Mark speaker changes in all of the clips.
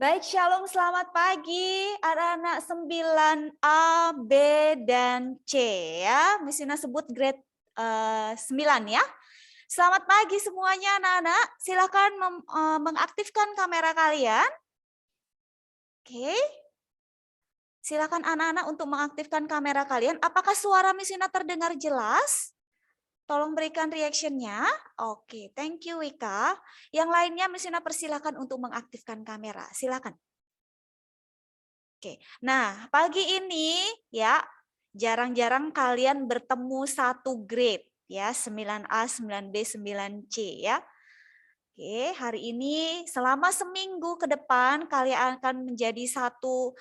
Speaker 1: Baik, Shalom, selamat pagi anak-anak 9A, B, dan C ya. Misina sebut grade 9 ya. Selamat pagi semuanya anak-anak. Silakan mengaktifkan kamera kalian. Oke. Silakan anak-anak untuk mengaktifkan kamera kalian. Apakah suara Misina terdengar jelas? Tolong berikan reaction-nya. Oke, thank you Wika. Yang lainnya Misina persilakan untuk mengaktifkan kamera. Silakan. Oke, nah pagi ini ya jarang-jarang kalian bertemu satu grade ya 9A, 9B, 9C ya. Oke, hari ini selama seminggu ke depan kalian akan menjadi satu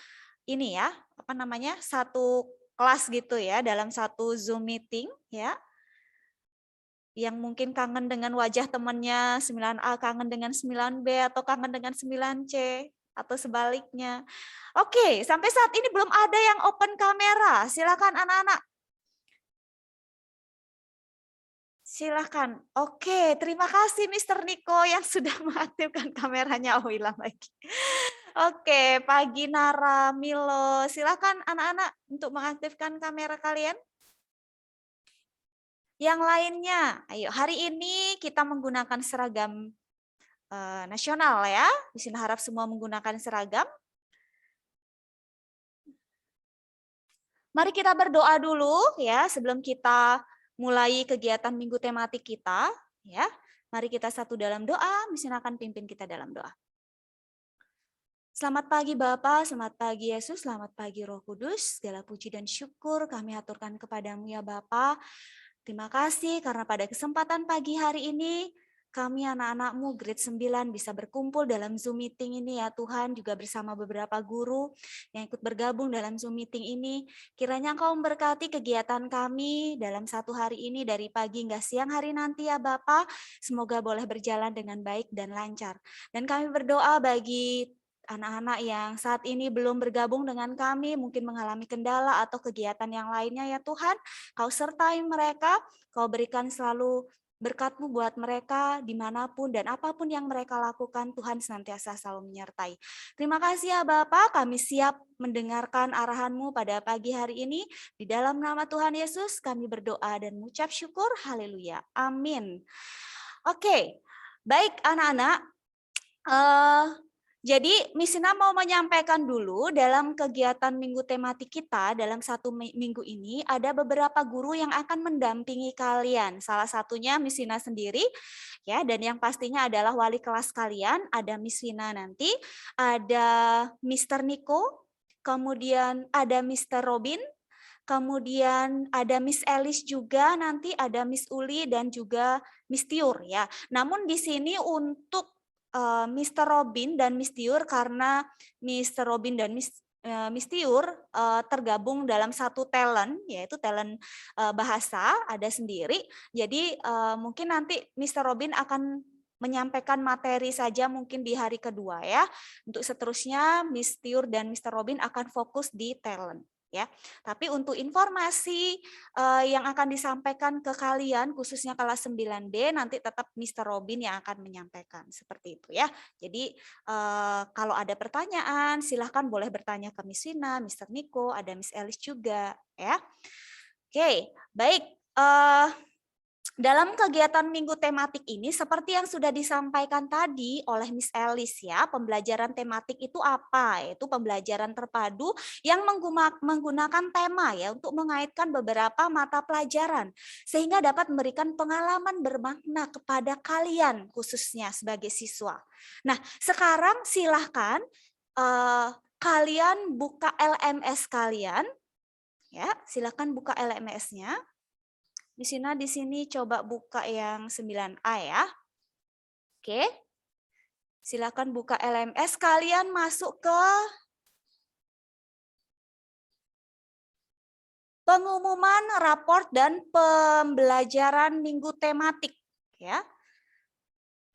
Speaker 1: ini ya, apa namanya? Satu kelas gitu ya dalam satu Zoom meeting ya. Yang mungkin kangen dengan wajah temannya 9A kangen dengan 9B atau kangen dengan 9C atau sebaliknya. Oke, sampai saat ini belum ada yang open kamera. Silakan anak-anak. Silakan. Oke, terima kasih Mr. Niko yang sudah mengaktifkan kameranya. Oh, hilang lagi. Oke, pagi Nara, Milo. Silakan anak-anak untuk mengaktifkan kamera kalian. Yang lainnya, ayo hari ini kita menggunakan seragam nasional ya. Di sini harap semua menggunakan seragam. Mari kita berdoa dulu ya sebelum kita mulai kegiatan minggu tematik kita ya. Mari kita satu dalam doa, Misin akan pimpin kita dalam doa. Selamat pagi Bapa, selamat pagi Yesus, selamat pagi Roh Kudus. Segala puji dan syukur kami aturkan kepadamu ya Bapa. Terima kasih karena pada kesempatan pagi hari ini kami anak-anakmu grade 9 bisa berkumpul dalam Zoom meeting ini ya Tuhan, juga bersama beberapa guru yang ikut bergabung dalam Zoom meeting ini. Kiranya Engkau memberkati kegiatan kami dalam satu hari ini dari pagi hingga siang hari nanti ya Bapak. Semoga boleh berjalan dengan baik dan lancar. Dan kami berdoa bagi anak-anak yang saat ini belum bergabung dengan kami, mungkin mengalami kendala atau kegiatan yang lainnya ya Tuhan, Kau sertai mereka, Kau berikan selalu berkat-Mu buat mereka dimanapun dan apapun yang mereka lakukan, Tuhan senantiasa selalu menyertai. Terima kasih ya Bapak, kami siap mendengarkan arahan-Mu pada pagi hari ini. Di dalam nama Tuhan Yesus kami berdoa dan mengucap syukur, haleluya, amin. Oke, baik anak-anak, jadi Misina mau menyampaikan dulu dalam kegiatan minggu tematik kita dalam satu minggu ini ada beberapa guru yang akan mendampingi kalian. Salah satunya Misina sendiri ya, dan yang pastinya adalah wali kelas kalian, ada Misina nanti, ada Mr. Niko, kemudian ada Mr. Robin, kemudian ada Miss Elis juga, nanti ada Miss Uli dan juga Miss Tiur ya. Namun di sini untuk Mr. Robin dan Miss Tiur karena Mr. Robin dan Miss Tiur tergabung dalam satu talent, yaitu talent bahasa ada sendiri. Jadi mungkin nanti Mr. Robin akan menyampaikan materi saja mungkin di hari kedua ya. Untuk seterusnya Miss Tiur dan Mr. Robin akan fokus di talent. Ya, tapi untuk informasi yang akan disampaikan ke kalian khususnya kelas 9B nanti tetap Mr. Robin yang akan menyampaikan seperti itu ya. Jadi kalau ada pertanyaan silahkan boleh bertanya ke Miss Wina, Mr. Niko, ada Miss Elis juga ya. Oke, baik. Dalam kegiatan minggu tematik ini, seperti yang sudah disampaikan tadi oleh Miss Elis ya, pembelajaran tematik itu apa? Yaitu pembelajaran terpadu yang menggunakan tema ya untuk mengaitkan beberapa mata pelajaran sehingga dapat memberikan pengalaman bermakna kepada kalian khususnya sebagai siswa. Nah, sekarang silahkan kalian buka LMS kalian ya, silahkan buka LMS-nya. Misina di sini coba buka yang 9A ya. Oke. Silakan buka LMS, kalian masuk ke pengumuman raport dan pembelajaran minggu tematik ya.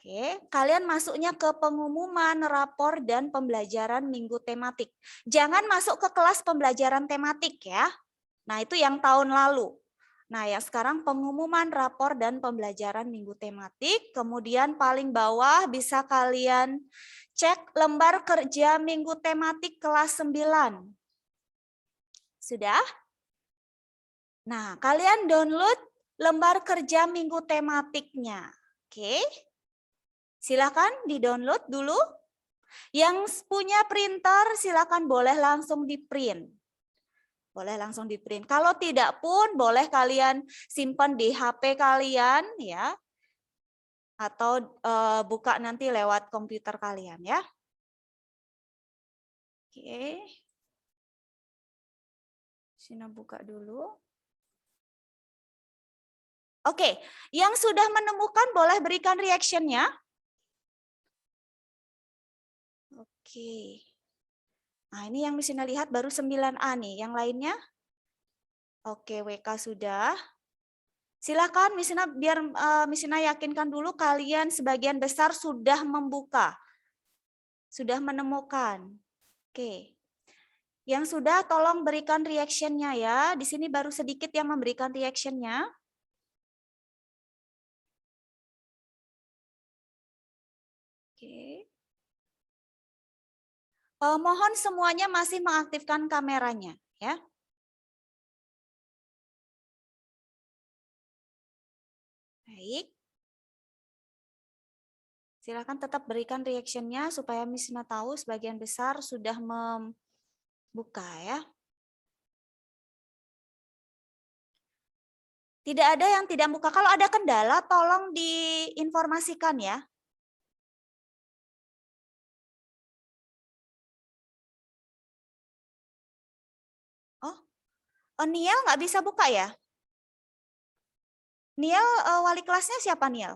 Speaker 1: Oke, kalian masuknya ke pengumuman rapor dan pembelajaran minggu tematik. Jangan masuk ke kelas pembelajaran tematik ya. Nah, itu yang tahun lalu. Nah, yang sekarang pengumuman rapor dan pembelajaran minggu tematik, kemudian paling bawah bisa kalian cek lembar kerja minggu tematik kelas 9. Sudah? Nah, kalian download lembar kerja minggu tematiknya. Oke. Silakan di-download dulu. Yang punya printer silakan boleh langsung di-print. Boleh langsung di-print. Kalau tidak pun boleh kalian simpan di HP kalian ya. Atau buka nanti lewat komputer kalian ya. Oke. Sina buka dulu. Oke, yang sudah menemukan boleh berikan reaction-nya. Oke. Nah, ini yang Sina lihat baru 9A nih. Yang lainnya? Oke, WK sudah. Silakan Misina biar Misina yakinkan dulu kalian sebagian besar sudah membuka. Sudah menemukan. Oke. Yang sudah tolong berikan reaction-nya ya. Di sini baru sedikit yang memberikan reaction-nya. Oke. Mohon semuanya masih mengaktifkan kameranya ya. Baik. Silakan tetap berikan reaction-nya supaya Misna tahu sebagian besar sudah membuka ya. Tidak ada yang tidak buka. Kalau ada kendala tolong diinformasikan ya. Oh, Niel nggak bisa buka ya? Niel, wali kelasnya siapa Niel?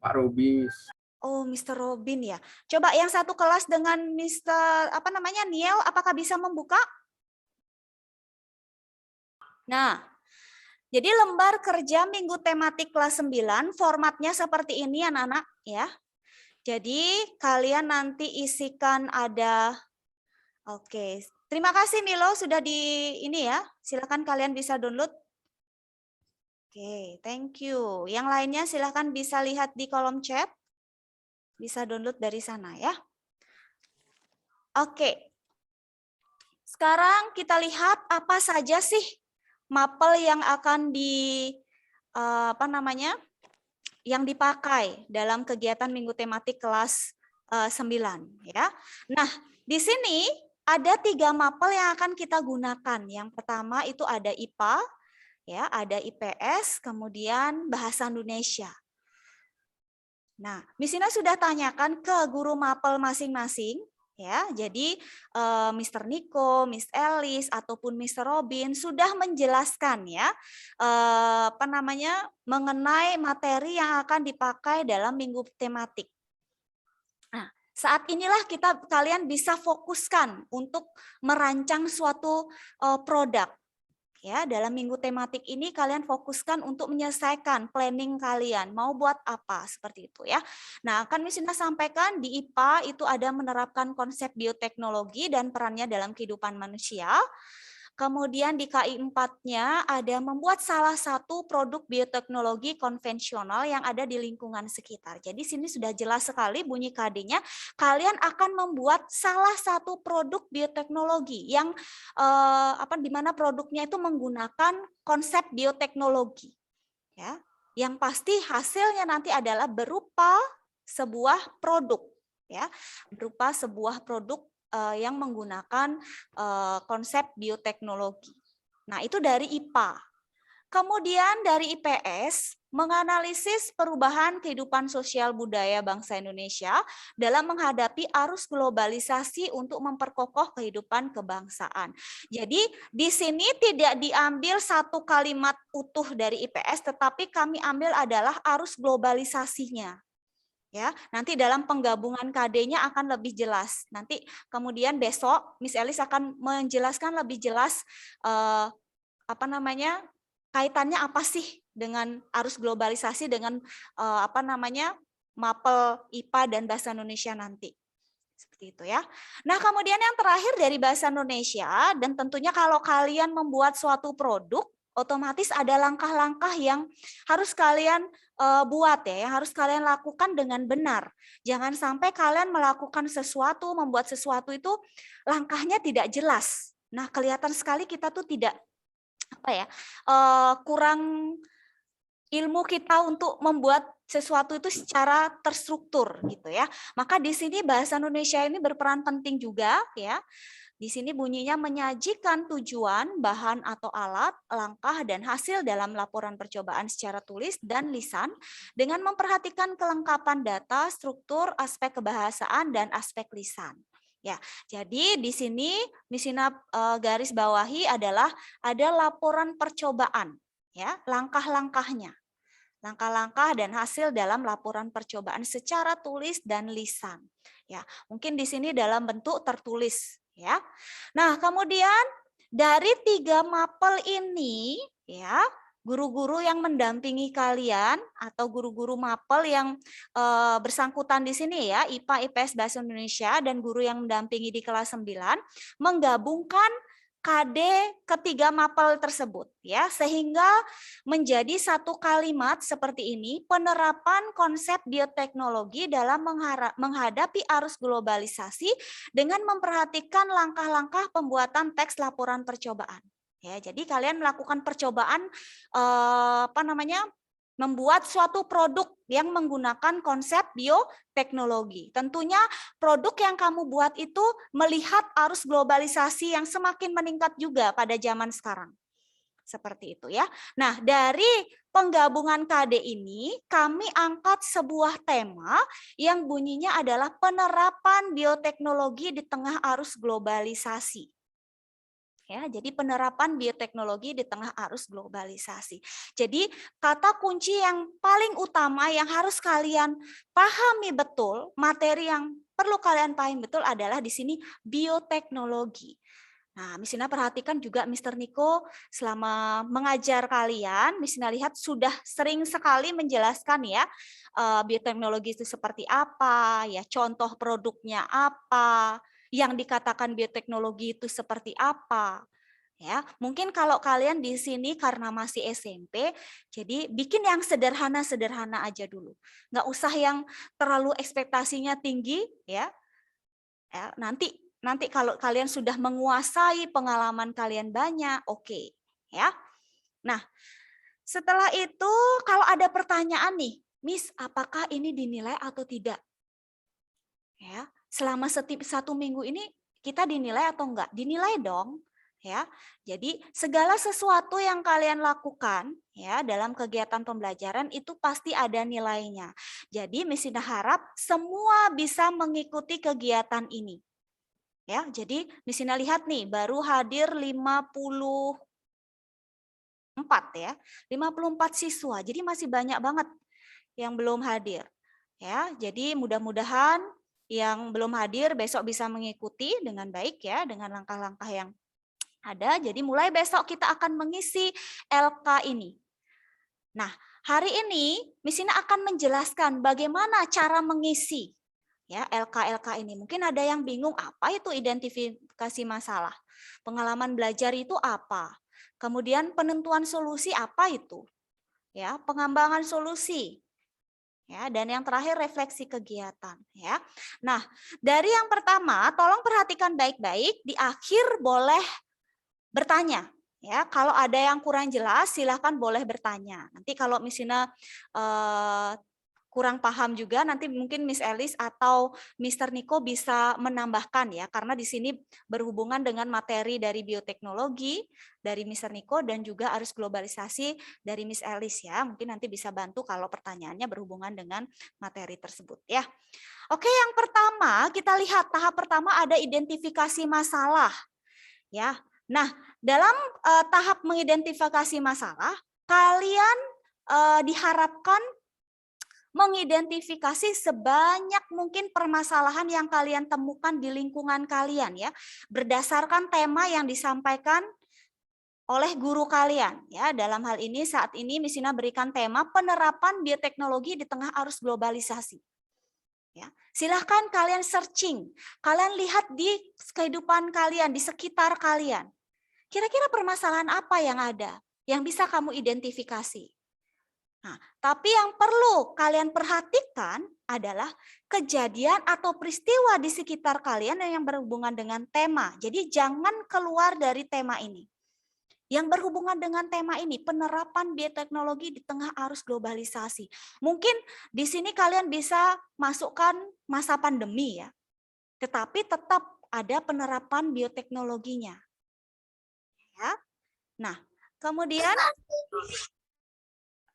Speaker 2: Pak Robis.
Speaker 1: Oh, Mr. Robin ya. Coba yang satu kelas dengan Mr. apa namanya Niel, apakah bisa membuka? Nah, jadi lembar kerja minggu tematik kelas 9 formatnya seperti ini anak-anak ya. Jadi kalian nanti isikan ada, oke. Terima kasih Milo sudah di ini ya. Silakan kalian bisa download. Oke, thank you. Yang lainnya silakan bisa lihat di kolom chat. Bisa download dari sana ya. Oke. Sekarang kita lihat apa saja sih mapel yang akan yang dipakai dalam kegiatan minggu tematik kelas 9 ya. Nah, di sini ada 3 mapel yang akan kita gunakan. Yang pertama itu ada IPA, ya, ada IPS, kemudian bahasa Indonesia. Nah, Misina sudah tanyakan ke guru mapel masing-masing, ya. Jadi Mr. Niko, Miss Elis ataupun Mr. Robin sudah menjelaskan ya mengenai materi yang akan dipakai dalam minggu tematik. Nah, saat inilah kalian bisa fokuskan untuk merancang suatu produk. Ya, dalam minggu tematik ini kalian fokuskan untuk menyelesaikan planning kalian mau buat apa seperti itu ya. Nah, akan Misina sampaikan di IPA itu ada menerapkan konsep bioteknologi dan perannya dalam kehidupan manusia. Kemudian di KI 4-nya ada membuat salah satu produk bioteknologi konvensional yang ada di lingkungan sekitar. Jadi sini sudah jelas sekali bunyi KD-nya, kalian akan membuat salah satu produk bioteknologi yang di mana produknya itu menggunakan konsep bioteknologi. Ya. Yang pasti hasilnya nanti adalah berupa sebuah produk, ya. Berupa sebuah produk yang menggunakan konsep bioteknologi. Nah, itu dari IPA. Kemudian dari IPS, menganalisis perubahan kehidupan sosial budaya bangsa Indonesia dalam menghadapi arus globalisasi untuk memperkokoh kehidupan kebangsaan. Jadi di sini tidak diambil satu kalimat utuh dari IPS, tetapi kami ambil adalah arus globalisasinya. Ya, nanti dalam penggabungan KD-nya akan lebih jelas. Nanti kemudian besok Miss Elis akan menjelaskan lebih jelas kaitannya apa sih dengan arus globalisasi dengan mapel IPA dan bahasa Indonesia nanti. Seperti itu ya. Nah, kemudian yang terakhir dari bahasa Indonesia, dan tentunya kalau kalian membuat suatu produk, otomatis ada langkah-langkah yang harus kalian buat ya, yang harus kalian lakukan dengan benar. Jangan sampai kalian melakukan sesuatu, membuat sesuatu itu langkahnya tidak jelas. Nah, kelihatan sekali kita tuh tidak kurang ilmu kita untuk membuat sesuatu itu secara terstruktur gitu ya. Maka di sini bahasa Indonesia ini berperan penting juga ya. Di sini bunyinya menyajikan tujuan, bahan atau alat, langkah dan hasil dalam laporan percobaan secara tulis dan lisan dengan memperhatikan kelengkapan data, struktur, aspek kebahasaan dan aspek lisan. Ya, jadi di sini Misina garis bawahi adalah ada laporan percobaan, ya, langkah-langkahnya. Langkah-langkah dan hasil dalam laporan percobaan secara tulis dan lisan. Ya, mungkin di sini dalam bentuk tertulis, ya. Nah, kemudian dari 3 mapel ini, ya, guru-guru yang mendampingi kalian atau guru-guru mapel yang bersangkutan di sini ya, IPA, IPS, Bahasa Indonesia dan guru yang mendampingi di kelas 9 menggabungkan KD ketiga mapel tersebut ya, sehingga menjadi satu kalimat seperti ini, penerapan konsep bioteknologi dalam menghadapi arus globalisasi dengan memperhatikan langkah-langkah pembuatan teks laporan percobaan. Ya, jadi kalian melakukan percobaan membuat suatu produk yang menggunakan konsep bioteknologi. Tentunya produk yang kamu buat itu melihat arus globalisasi yang semakin meningkat juga pada zaman sekarang. Seperti itu ya. Nah, dari penggabungan KD ini kami angkat sebuah tema yang bunyinya adalah penerapan bioteknologi di tengah arus globalisasi. Ya, jadi penerapan bioteknologi di tengah arus globalisasi. Jadi kata kunci yang paling utama yang harus kalian pahami betul, materi yang perlu kalian pahami betul adalah di sini bioteknologi. Nah, Misina perhatikan juga Mr. Niko selama mengajar kalian, Misina lihat sudah sering sekali menjelaskan ya bioteknologi itu seperti apa, ya contoh produknya apa, yang dikatakan bioteknologi itu seperti apa. Ya, mungkin kalau kalian di sini karena masih SMP, jadi bikin yang sederhana-sederhana aja dulu. Nggak usah yang terlalu ekspektasinya tinggi ya. Ya, nanti kalau kalian sudah menguasai, pengalaman kalian banyak, oke, ya. Nah, setelah itu kalau ada pertanyaan nih, Miss, apakah ini dinilai atau tidak? Ya, selama satu minggu ini kita dinilai atau enggak? Dinilai dong, ya. Jadi segala sesuatu yang kalian lakukan ya dalam kegiatan pembelajaran itu pasti ada nilainya. Jadi Misina harap semua bisa mengikuti kegiatan ini. Ya, jadi Misina lihat nih baru hadir 54 ya. 54 siswa. Jadi masih banyak banget yang belum hadir. Ya, jadi mudah-mudahan yang belum hadir besok bisa mengikuti dengan baik ya, dengan langkah-langkah yang ada. Jadi mulai besok kita akan mengisi LK ini. Nah, hari ini Misina akan menjelaskan bagaimana cara mengisi ya LK ini. Mungkin ada yang bingung apa itu identifikasi masalah. Pengalaman belajar itu apa? Kemudian penentuan solusi apa itu? Ya, pengembangan solusi. Ya, dan yang terakhir refleksi kegiatan ya. Nah, dari yang pertama tolong perhatikan baik-baik, di akhir boleh bertanya ya. Kalau ada yang kurang jelas silahkan boleh bertanya. Nanti kalau misalnya kurang paham juga nanti mungkin Miss Elis atau Mr. Niko bisa menambahkan ya, karena di sini berhubungan dengan materi dari bioteknologi dari Mr. Niko dan juga arus globalisasi dari Miss Elis ya. Mungkin nanti bisa bantu kalau pertanyaannya berhubungan dengan materi tersebut ya. Oke, yang pertama kita lihat tahap pertama ada identifikasi masalah ya. Nah, dalam tahap mengidentifikasi masalah kalian diharapkan mengidentifikasi sebanyak mungkin permasalahan yang kalian temukan di lingkungan kalian ya, berdasarkan tema yang disampaikan oleh guru kalian ya. Dalam hal ini saat ini Misina berikan tema penerapan bioteknologi di tengah arus globalisasi. Ya, silahkan kalian searching, kalian lihat di kehidupan kalian, di sekitar kalian. Kira-kira permasalahan apa yang ada? yang bisa kamu identifikasi. Nah, tapi yang perlu kalian perhatikan adalah kejadian atau peristiwa di sekitar kalian yang berhubungan dengan tema. Jadi jangan keluar dari tema ini. Yang berhubungan dengan tema ini, penerapan bioteknologi di tengah arus globalisasi. Mungkin di sini kalian bisa masukkan masa pandemi ya, tetapi tetap ada penerapan bioteknologinya. Ya. Nah, kemudian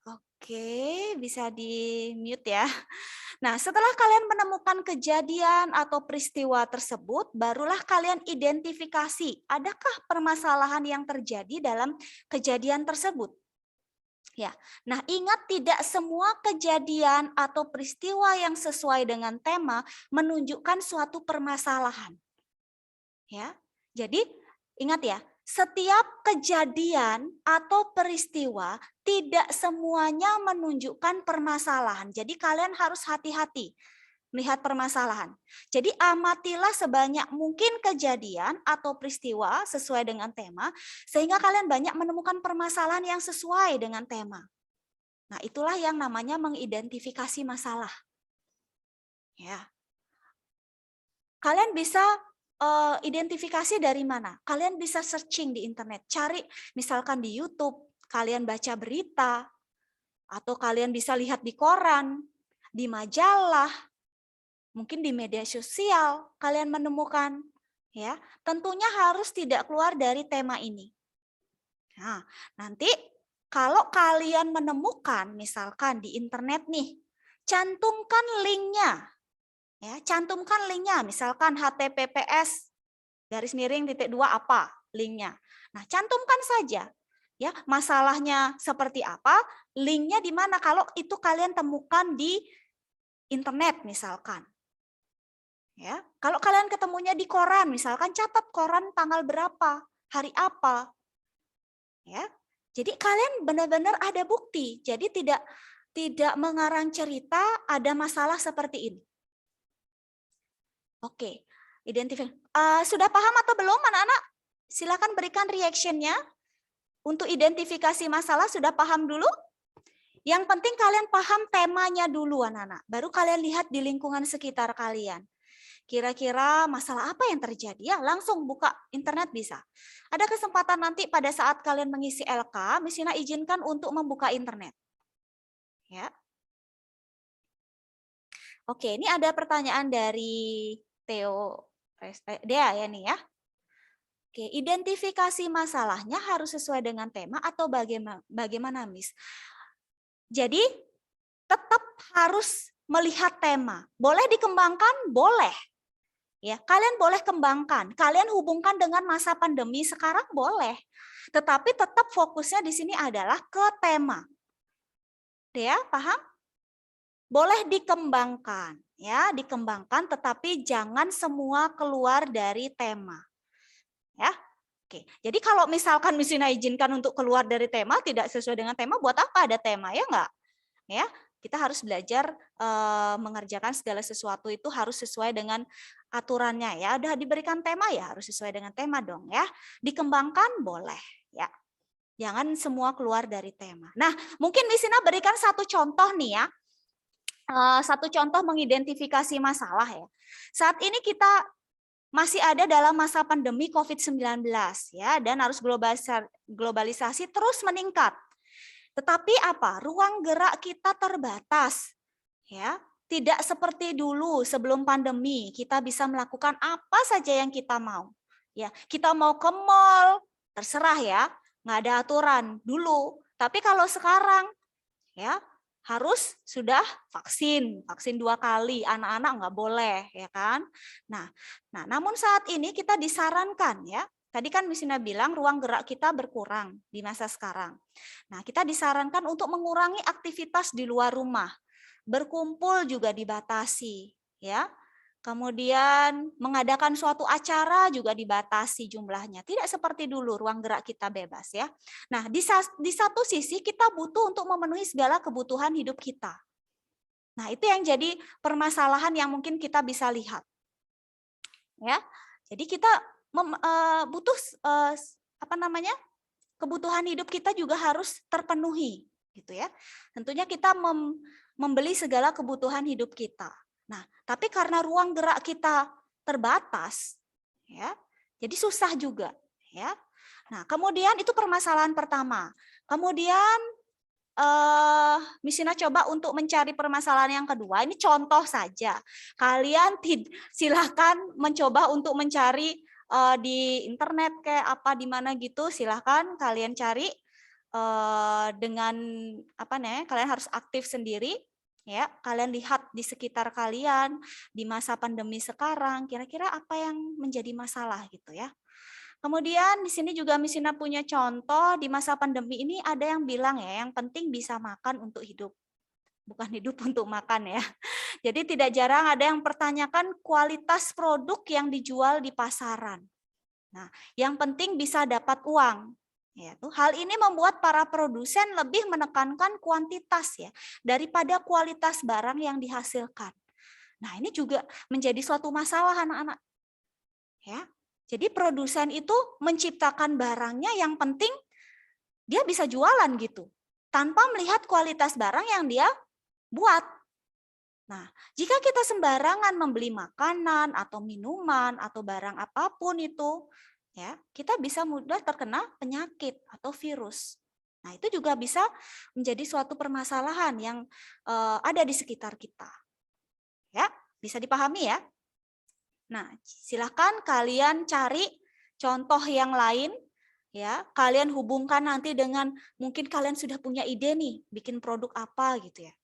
Speaker 1: oke, bisa di-mute ya. Nah, setelah kalian menemukan kejadian atau peristiwa tersebut, barulah kalian identifikasi adakah permasalahan yang terjadi dalam kejadian tersebut. Ya. Nah, ingat tidak semua kejadian atau peristiwa yang sesuai dengan tema menunjukkan suatu permasalahan. Ya. Jadi, ingat ya, setiap kejadian atau peristiwa tidak semuanya menunjukkan permasalahan. Jadi kalian harus hati-hati melihat permasalahan. Jadi amatilah sebanyak mungkin kejadian atau peristiwa sesuai dengan tema, sehingga kalian banyak menemukan permasalahan yang sesuai dengan tema. Nah, itulah yang namanya mengidentifikasi masalah. Ya. Kalian bisa identifikasi dari mana? Kalian bisa searching di internet, cari misalkan di YouTube, kalian baca berita, atau kalian bisa lihat di koran, di majalah, mungkin di media sosial, kalian menemukan. Ya, tentunya harus tidak keluar dari tema ini. Nah, nanti kalau kalian menemukan misalkan di internet nih, cantumkan linknya. Ya, cantumkan linknya, misalkan https://2 apa linknya. Nah, cantumkan saja. Ya, masalahnya seperti apa, linknya di mana kalau itu kalian temukan di internet misalkan. Ya, kalau kalian ketemunya di koran, misalkan catat koran tanggal berapa, hari apa. Ya, jadi kalian benar-benar ada bukti. Jadi tidak mengarang cerita ada masalah seperti ini. Oke, identifikasi. Sudah paham atau belum anak-anak? Silakan berikan reaction-nya. Untuk identifikasi masalah sudah paham dulu? Yang penting kalian paham temanya dulu anak-anak. Baru kalian lihat di lingkungan sekitar kalian. Kira-kira masalah apa yang terjadi? Ya, langsung buka internet bisa. Ada kesempatan nanti pada saat kalian mengisi LK, Miss Ina izinkan untuk membuka internet. Ya. Oke, ini ada pertanyaan dari Theo Dea ya nih ya. Oke, identifikasi masalahnya harus sesuai dengan tema atau bagaimana, Miss? Jadi tetap harus melihat tema. Boleh dikembangkan? Boleh. Ya, kalian boleh kembangkan. Kalian hubungkan dengan masa pandemi sekarang boleh. Tetapi tetap fokusnya di sini adalah ke tema. Ya, paham? Boleh dikembangkan, ya, dikembangkan tetapi jangan semua keluar dari tema. Ya. Oke. Jadi kalau misalkan Miss Ina izinkan untuk keluar dari tema, tidak sesuai dengan tema, buat apa ada tema, ya enggak? Ya, kita harus belajar mengerjakan segala sesuatu itu harus sesuai dengan aturannya ya. Udah diberikan tema ya harus sesuai dengan tema dong ya. Dikembangkan boleh ya. Jangan semua keluar dari tema. Nah, mungkin Miss Ina berikan satu contoh nih ya. Satu contoh mengidentifikasi masalah ya. Saat ini kita masih ada dalam masa pandemi COVID-19 ya dan arus globalisasi terus meningkat. Tetapi apa? Ruang gerak kita terbatas. Ya, tidak seperti dulu sebelum pandemi, kita bisa melakukan apa saja yang kita mau. Ya, kita mau ke mall, terserah ya, nggak ada aturan dulu. Tapi kalau sekarang ya harus sudah vaksin 2 kali, anak-anak nggak boleh ya kan. Nah, namun saat ini kita disarankan ya. Tadi kan Miss Ina bilang ruang gerak kita berkurang di masa sekarang. Nah, kita disarankan untuk mengurangi aktivitas di luar rumah. Berkumpul juga dibatasi ya. Kemudian mengadakan suatu acara juga dibatasi jumlahnya. Tidak seperti dulu ruang gerak kita bebas ya. Nah, di satu sisi kita butuh untuk memenuhi segala kebutuhan hidup kita. Nah, itu yang jadi permasalahan yang mungkin kita bisa lihat. Ya. Jadi kita butuh kebutuhan hidup kita juga harus terpenuhi, gitu ya. Tentunya kita membeli segala kebutuhan hidup kita. Nah, tapi karena ruang gerak kita terbatas, ya, jadi susah juga, ya. Nah, kemudian itu permasalahan pertama. Kemudian Misina coba untuk mencari permasalahan yang kedua. Ini contoh saja. Kalian silahkan mencoba untuk mencari di internet kayak apa di mana gitu. Silahkan kalian cari dengan apa nih? Kalian harus aktif sendiri. Ya, kalian lihat di sekitar kalian di masa pandemi sekarang. Kira-kira apa yang menjadi masalah gitu ya? Kemudian di sini juga Misina punya contoh di masa pandemi ini ada yang bilang ya, yang penting bisa makan untuk hidup. Bukan hidup untuk makan ya. Jadi tidak jarang ada yang pertanyakan kualitas produk yang dijual di pasaran. Nah, yang penting bisa dapat uang. Ya, hal ini membuat para produsen lebih menekankan kuantitas ya daripada kualitas barang yang dihasilkan. Nah, ini juga menjadi suatu masalah anak-anak. Ya, jadi produsen itu menciptakan barangnya yang penting dia bisa jualan gitu, tanpa melihat kualitas barang yang dia buat. Nah, jika kita sembarangan membeli makanan atau minuman atau barang apapun itu, ya, kita bisa mudah terkena penyakit atau virus. Nah, itu juga bisa menjadi suatu permasalahan yang ada di sekitar kita. Ya, bisa dipahami ya? Nah, silahkan kalian cari contoh yang lain, ya. Kalian hubungkan nanti dengan mungkin kalian sudah punya ide nih, bikin produk apa gitu ya.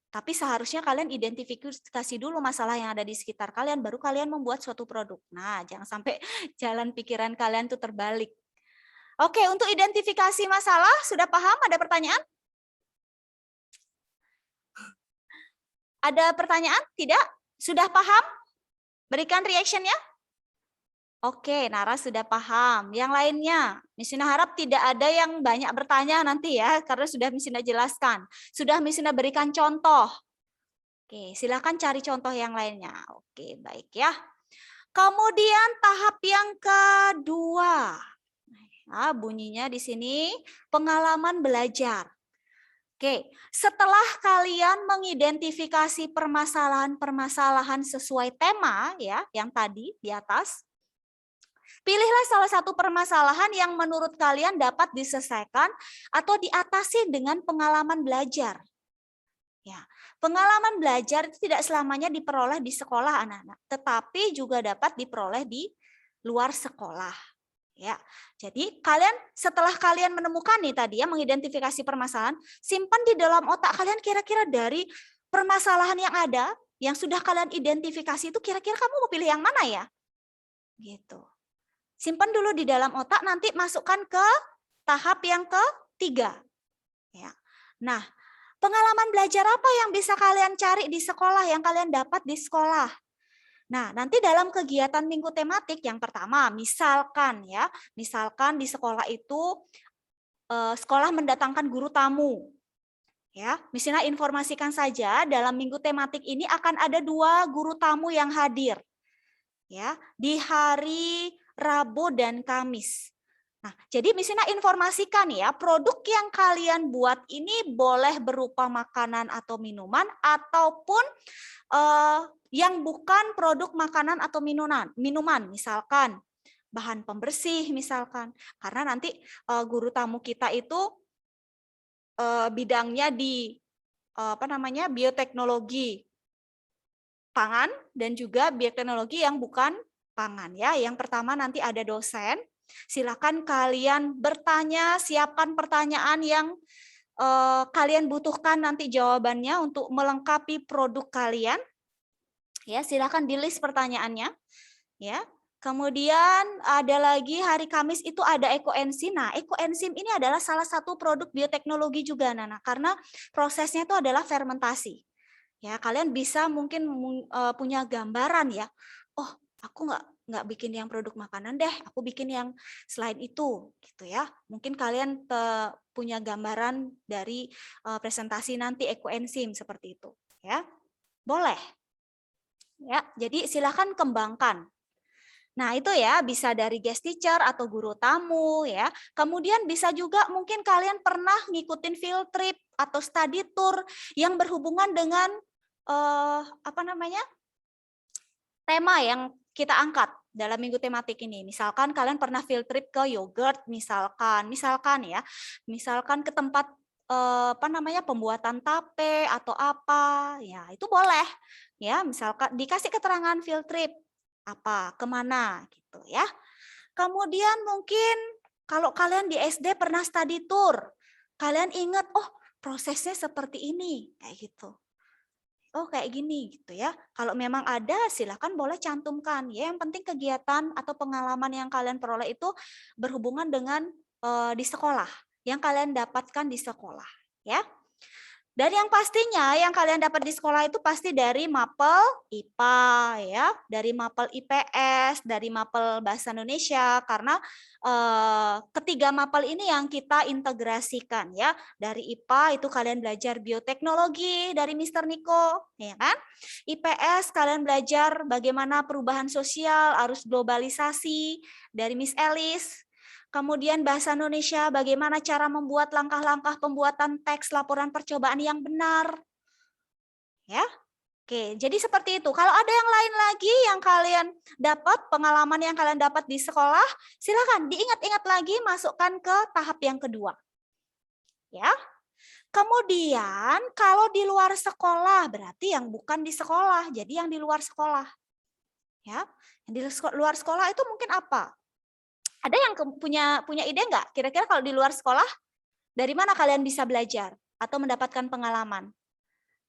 Speaker 1: Tapi seharusnya kalian identifikasi dulu masalah yang ada di sekitar kalian, baru kalian membuat suatu produk. Nah, jangan sampai jalan pikiran kalian tuh terbalik. Oke, untuk identifikasi masalah, sudah paham? Ada pertanyaan? Ada pertanyaan? Tidak? Sudah paham? Berikan reaction-nya. Oke, Nara sudah paham. Yang lainnya, Misina harap tidak ada yang banyak bertanya nanti ya, karena sudah Misina jelaskan. Sudah Misina berikan contoh. Oke, silakan cari contoh yang lainnya. Oke, baik ya. Kemudian tahap yang kedua. Nah, bunyinya di sini pengalaman belajar. Oke, setelah kalian mengidentifikasi permasalahan-permasalahan sesuai tema ya, yang tadi di atas, pilihlah salah satu permasalahan yang menurut kalian dapat diselesaikan atau diatasi dengan pengalaman belajar. Ya, pengalaman belajar itu tidak selamanya diperoleh di sekolah anak-anak, tetapi juga dapat diperoleh di luar sekolah. Ya, jadi setelah kalian menemukan nih tadi ya mengidentifikasi permasalahan, simpan di dalam otak kalian kira-kira dari permasalahan yang ada yang sudah kalian identifikasi itu kira-kira kamu mau pilih yang mana ya? Gitu. Simpan dulu di dalam otak, nanti masukkan ke tahap yang ketiga. Ya. Nah, pengalaman belajar apa yang bisa kalian cari di sekolah, yang kalian dapat di sekolah? Nah, nanti dalam kegiatan minggu tematik yang pertama, misalkan di sekolah itu sekolah mendatangkan guru tamu. Ya, misalnya informasikan saja dalam minggu tematik ini akan ada 2 guru tamu yang hadir. Ya, di hari Rabu dan Kamis. Nah, jadi misalnya informasikan ya, produk yang kalian buat ini boleh berupa makanan atau minuman ataupun yang bukan produk makanan atau minuman, misalkan bahan pembersih misalkan. Karena nanti guru tamu kita itu bidangnya di bioteknologi pangan dan juga bioteknologi yang bukan pangan ya. Yang pertama nanti ada dosen. Silakan kalian bertanya, siapkan pertanyaan yang kalian butuhkan nanti jawabannya untuk melengkapi produk kalian. Ya, silakan di list pertanyaannya. Ya. Kemudian ada lagi hari Kamis itu ada ekoenzim. Nah, ekoenzim ini adalah salah satu produk bioteknologi juga, Nana, karena prosesnya itu adalah fermentasi. Ya, kalian bisa mungkin punya gambaran ya. Oh, aku nggak bikin yang produk makanan deh, aku bikin yang selain itu, gitu ya. Mungkin kalian punya gambaran dari presentasi nanti ekoenzim seperti itu, ya. Boleh. Ya, jadi silakan kembangkan. Nah, itu ya bisa dari guest teacher atau guru tamu ya. Kemudian bisa juga mungkin kalian pernah ngikutin field trip atau study tour yang berhubungan dengan apa namanya? Tema yang kita angkat dalam minggu tematik ini. Misalkan kalian pernah field trip ke yogurt misalkan ya. Misalkan ke tempat apa namanya pembuatan tape atau apa. Ya, itu boleh. Ya, misalkan dikasih keterangan field trip apa, kemana gitu ya. Kemudian mungkin kalau kalian di SD pernah study tour, kalian ingat, oh prosesnya seperti ini, kayak gitu. Oh kayak gini gitu ya. Kalau memang ada silakan boleh cantumkan. Ya yang penting kegiatan atau pengalaman yang kalian peroleh itu berhubungan dengan di sekolah, yang kalian dapatkan di sekolah, ya. Dan yang pastinya yang kalian dapat di sekolah itu pasti dari mapel IPA ya, dari mapel IPS, dari mapel Bahasa Indonesia karena ketiga mapel ini yang kita integrasikan ya. Dari IPA itu kalian belajar bioteknologi dari Mr. Niko, ya kan? IPS kalian belajar bagaimana perubahan sosial, arus globalisasi dari Miss Elis. Kemudian bahasa Indonesia, bagaimana cara membuat langkah-langkah pembuatan teks laporan percobaan yang benar. Ya, oke. Jadi seperti itu. Kalau ada yang lain lagi yang kalian dapat, pengalaman yang kalian dapat di sekolah, silakan diingat-ingat lagi, masukkan ke tahap yang kedua. Ya. Kemudian kalau di luar sekolah, berarti yang bukan di sekolah, jadi yang di luar sekolah. Ya, yang di luar sekolah itu mungkin apa? Ada yang punya ide nggak? Kira-kira kalau di luar sekolah, dari mana kalian bisa belajar atau mendapatkan pengalaman?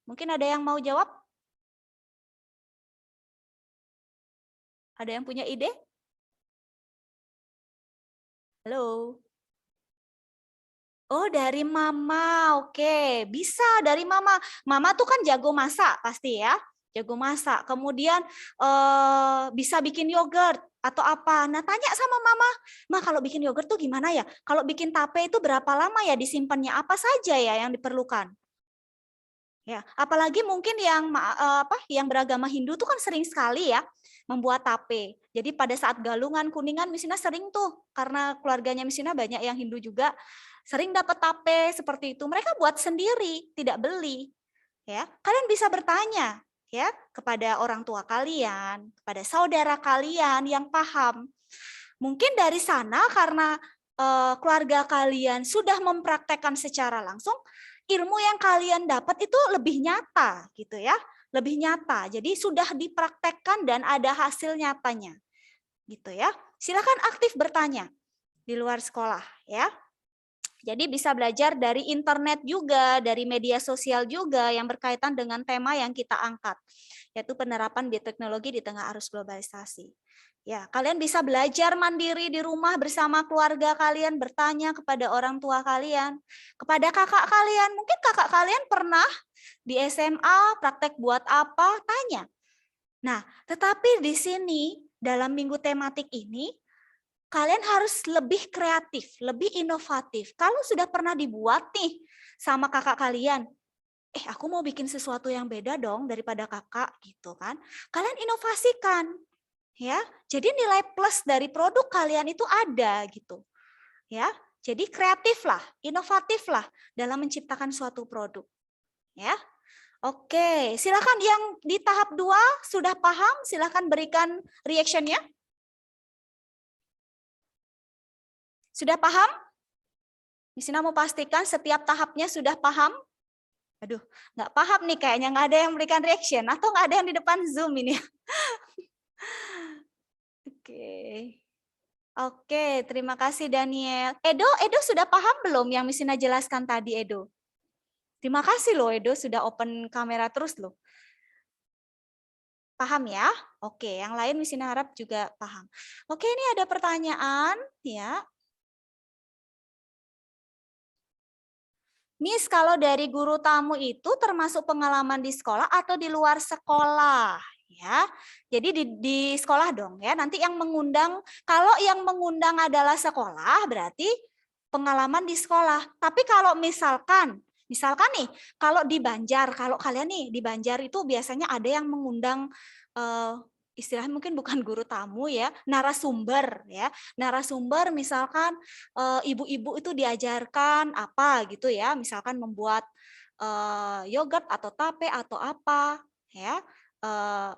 Speaker 1: Mungkin ada yang mau jawab? Ada yang punya ide? Halo? Oh, dari mama. Oke, bisa dari mama. Mama tuh kan jago masak pasti ya. Jago masak. Kemudian bisa bikin yogurt atau apa. Nah, tanya sama mama. Ma, kalau bikin yogurt tuh gimana ya? Kalau bikin tape itu berapa lama ya disimpannya? Apa saja ya yang diperlukan? Ya, apalagi mungkin yang beragama Hindu tuh kan sering sekali ya membuat tape. Jadi pada saat galungan Kuningan Misina sering tuh karena keluarganya Misina banyak yang Hindu juga sering dapat tape seperti itu. Mereka buat sendiri, tidak beli. Ya, kalian bisa bertanya ya kepada orang tua kalian, kepada saudara kalian yang paham. Mungkin dari sana karena keluarga kalian sudah mempraktekkan secara langsung, ilmu yang kalian dapat itu lebih nyata gitu ya, lebih nyata. Jadi sudah dipraktekkan dan ada hasil nyatanya. Gitu ya. Silakan aktif bertanya di luar sekolah ya. Jadi bisa belajar dari internet juga, dari media sosial juga yang berkaitan dengan tema yang kita angkat, yaitu penerapan bioteknologi di tengah arus globalisasi. Ya, kalian bisa belajar mandiri di rumah bersama keluarga kalian, bertanya kepada orang tua kalian, kepada kakak kalian. Mungkin kakak kalian pernah di SMA praktek buat apa? Tanya. Nah, tetapi di sini dalam minggu tematik ini kalian harus lebih kreatif, lebih inovatif. Kalau sudah pernah dibuat nih sama kakak kalian, aku mau bikin sesuatu yang beda dong daripada kakak gitu kan. Kalian inovasikan. Ya, jadi nilai plus dari produk kalian itu ada gitu. Ya, jadi kreatif lah, inovatif lah dalam menciptakan suatu produk. Ya. Oke, silakan yang di tahap 2 sudah paham, silakan berikan reaction-nya. Sudah paham? Misina mau pastikan setiap tahapnya sudah paham. Aduh, nggak paham nih kayaknya, nggak ada yang memberikan reaction atau nggak ada yang di depan Zoom ini. Oke. Oke, terima kasih Daniel. Edo sudah paham belum yang Misina jelaskan tadi, Edo? Terima kasih loh Edo sudah open kamera terus loh. Paham ya? Oke, yang lain Misina harap juga paham. Oke, ini ada pertanyaan ya. Miss, kalau dari guru tamu itu termasuk pengalaman di sekolah atau di luar sekolah? Ya, jadi di sekolah dong ya. Nanti yang mengundang, kalau yang mengundang adalah sekolah, berarti pengalaman di sekolah. Tapi kalau misalkan nih, kalau di Banjar, kalau kalian nih di Banjar itu biasanya ada yang mengundang istilahnya mungkin bukan guru tamu ya, narasumber ya. Narasumber misalkan ibu-ibu itu diajarkan apa gitu ya, misalkan membuat yogurt atau tape atau apa ya.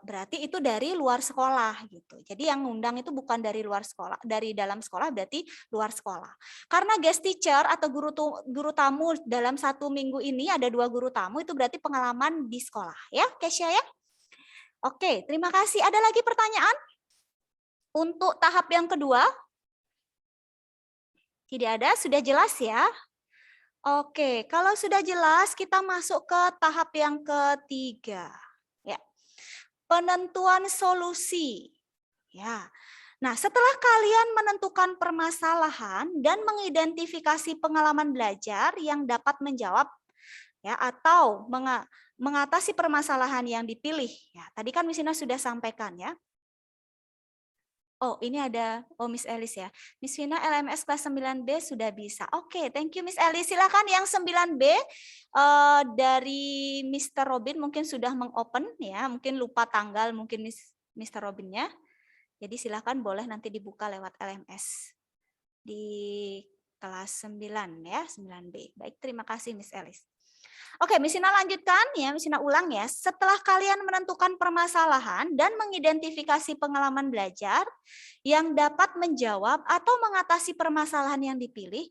Speaker 1: Berarti itu dari luar sekolah gitu. Jadi yang ngundang itu bukan dari luar sekolah, dari dalam sekolah berarti luar sekolah. Karena guest teacher atau guru tamu dalam 1 minggu ini ada 2 guru tamu, itu berarti pengalaman di sekolah ya, Kesya ya. Oke, terima kasih. Ada lagi pertanyaan untuk tahap yang kedua? Tidak ada, sudah jelas ya? Oke, kalau sudah jelas kita masuk ke tahap yang ketiga. Ya. Penentuan solusi. Ya. Nah, setelah kalian menentukan permasalahan dan mengidentifikasi pengalaman belajar yang dapat menjawab ya atau mengatasi permasalahan yang dipilih. Ya, tadi kan Miss Ina sudah sampaikan ya. Oh, ini ada Miss Elis ya. Miss Vina LMS kelas 9B sudah bisa. Oke, thank you Miss Elis. Silakan yang 9B dari Mr. Robin mungkin sudah mengopen ya, mungkin lupa tanggal mungkin Mr. Robinnya. Jadi silakan boleh nanti dibuka lewat LMS di kelas 9 ya, 9B. Baik, terima kasih Miss Elis. Oke, Miss Ina lanjutkan ya, Miss Ina ulang ya. Setelah kalian menentukan permasalahan dan mengidentifikasi pengalaman belajar yang dapat menjawab atau mengatasi permasalahan yang dipilih,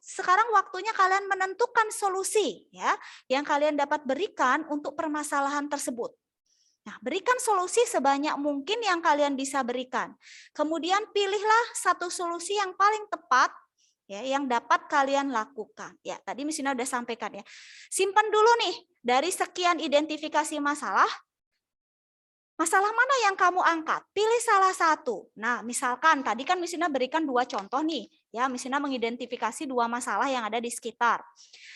Speaker 1: sekarang waktunya kalian menentukan solusi ya yang kalian dapat berikan untuk permasalahan tersebut. Nah, berikan solusi sebanyak mungkin yang kalian bisa berikan. Kemudian pilihlah satu solusi yang paling tepat ya yang dapat kalian lakukan. Ya, tadi Miss Ina udah sampaikan ya. Simpan dulu nih dari sekian identifikasi masalah. Masalah mana yang kamu angkat? Pilih salah satu. Nah, misalkan tadi kan Miss Ina berikan 2 contoh nih. Ya, Miss Ina mengidentifikasi 2 masalah yang ada di sekitar.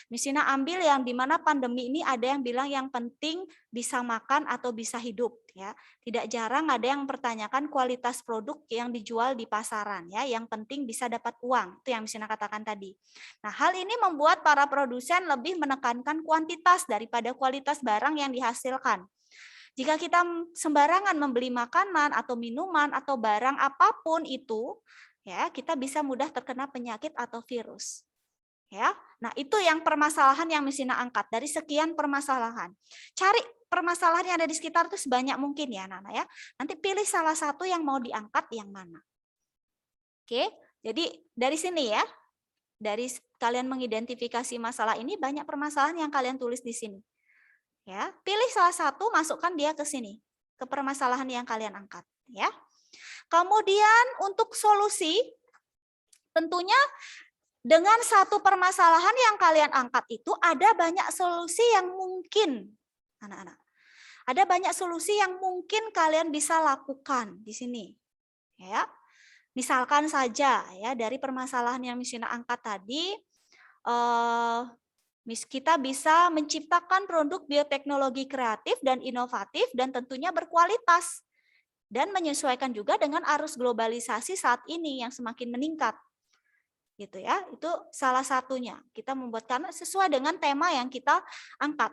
Speaker 1: Miss Ina ambil yang dimana pandemi ini ada yang bilang yang penting bisa makan atau bisa hidup. Ya, tidak jarang ada yang mempertanyakan kualitas produk yang dijual di pasaran. Ya, yang penting bisa dapat uang. Itu yang Miss Ina katakan tadi. Nah, hal ini membuat para produsen lebih menekankan kuantitas daripada kualitas barang yang dihasilkan. Jika kita sembarangan membeli makanan atau minuman atau barang apapun itu, ya kita bisa mudah terkena penyakit atau virus. Ya, nah itu yang permasalahan yang Miss Ina angkat dari sekian permasalahan. Cari permasalahan yang ada di sekitar itu sebanyak mungkin ya, Nana ya. Nanti pilih salah satu yang mau diangkat yang mana. Oke, jadi dari sini ya, dari kalian mengidentifikasi masalah ini banyak permasalahan yang kalian tulis di sini. Ya, pilih salah satu, masukkan dia ke sini, ke permasalahan yang kalian angkat, ya. Kemudian untuk solusi, tentunya dengan satu permasalahan yang kalian angkat itu ada banyak solusi yang mungkin, anak-anak. Ada banyak solusi yang mungkin kalian bisa lakukan di sini, ya. Misalkan saja ya dari permasalahan yang Miss Ina angkat tadi, kita bisa menciptakan produk bioteknologi kreatif dan inovatif dan tentunya berkualitas dan menyesuaikan juga dengan arus globalisasi saat ini yang semakin meningkat. Gitu ya. Itu salah satunya. Kita membuat karena sesuai dengan tema yang kita angkat.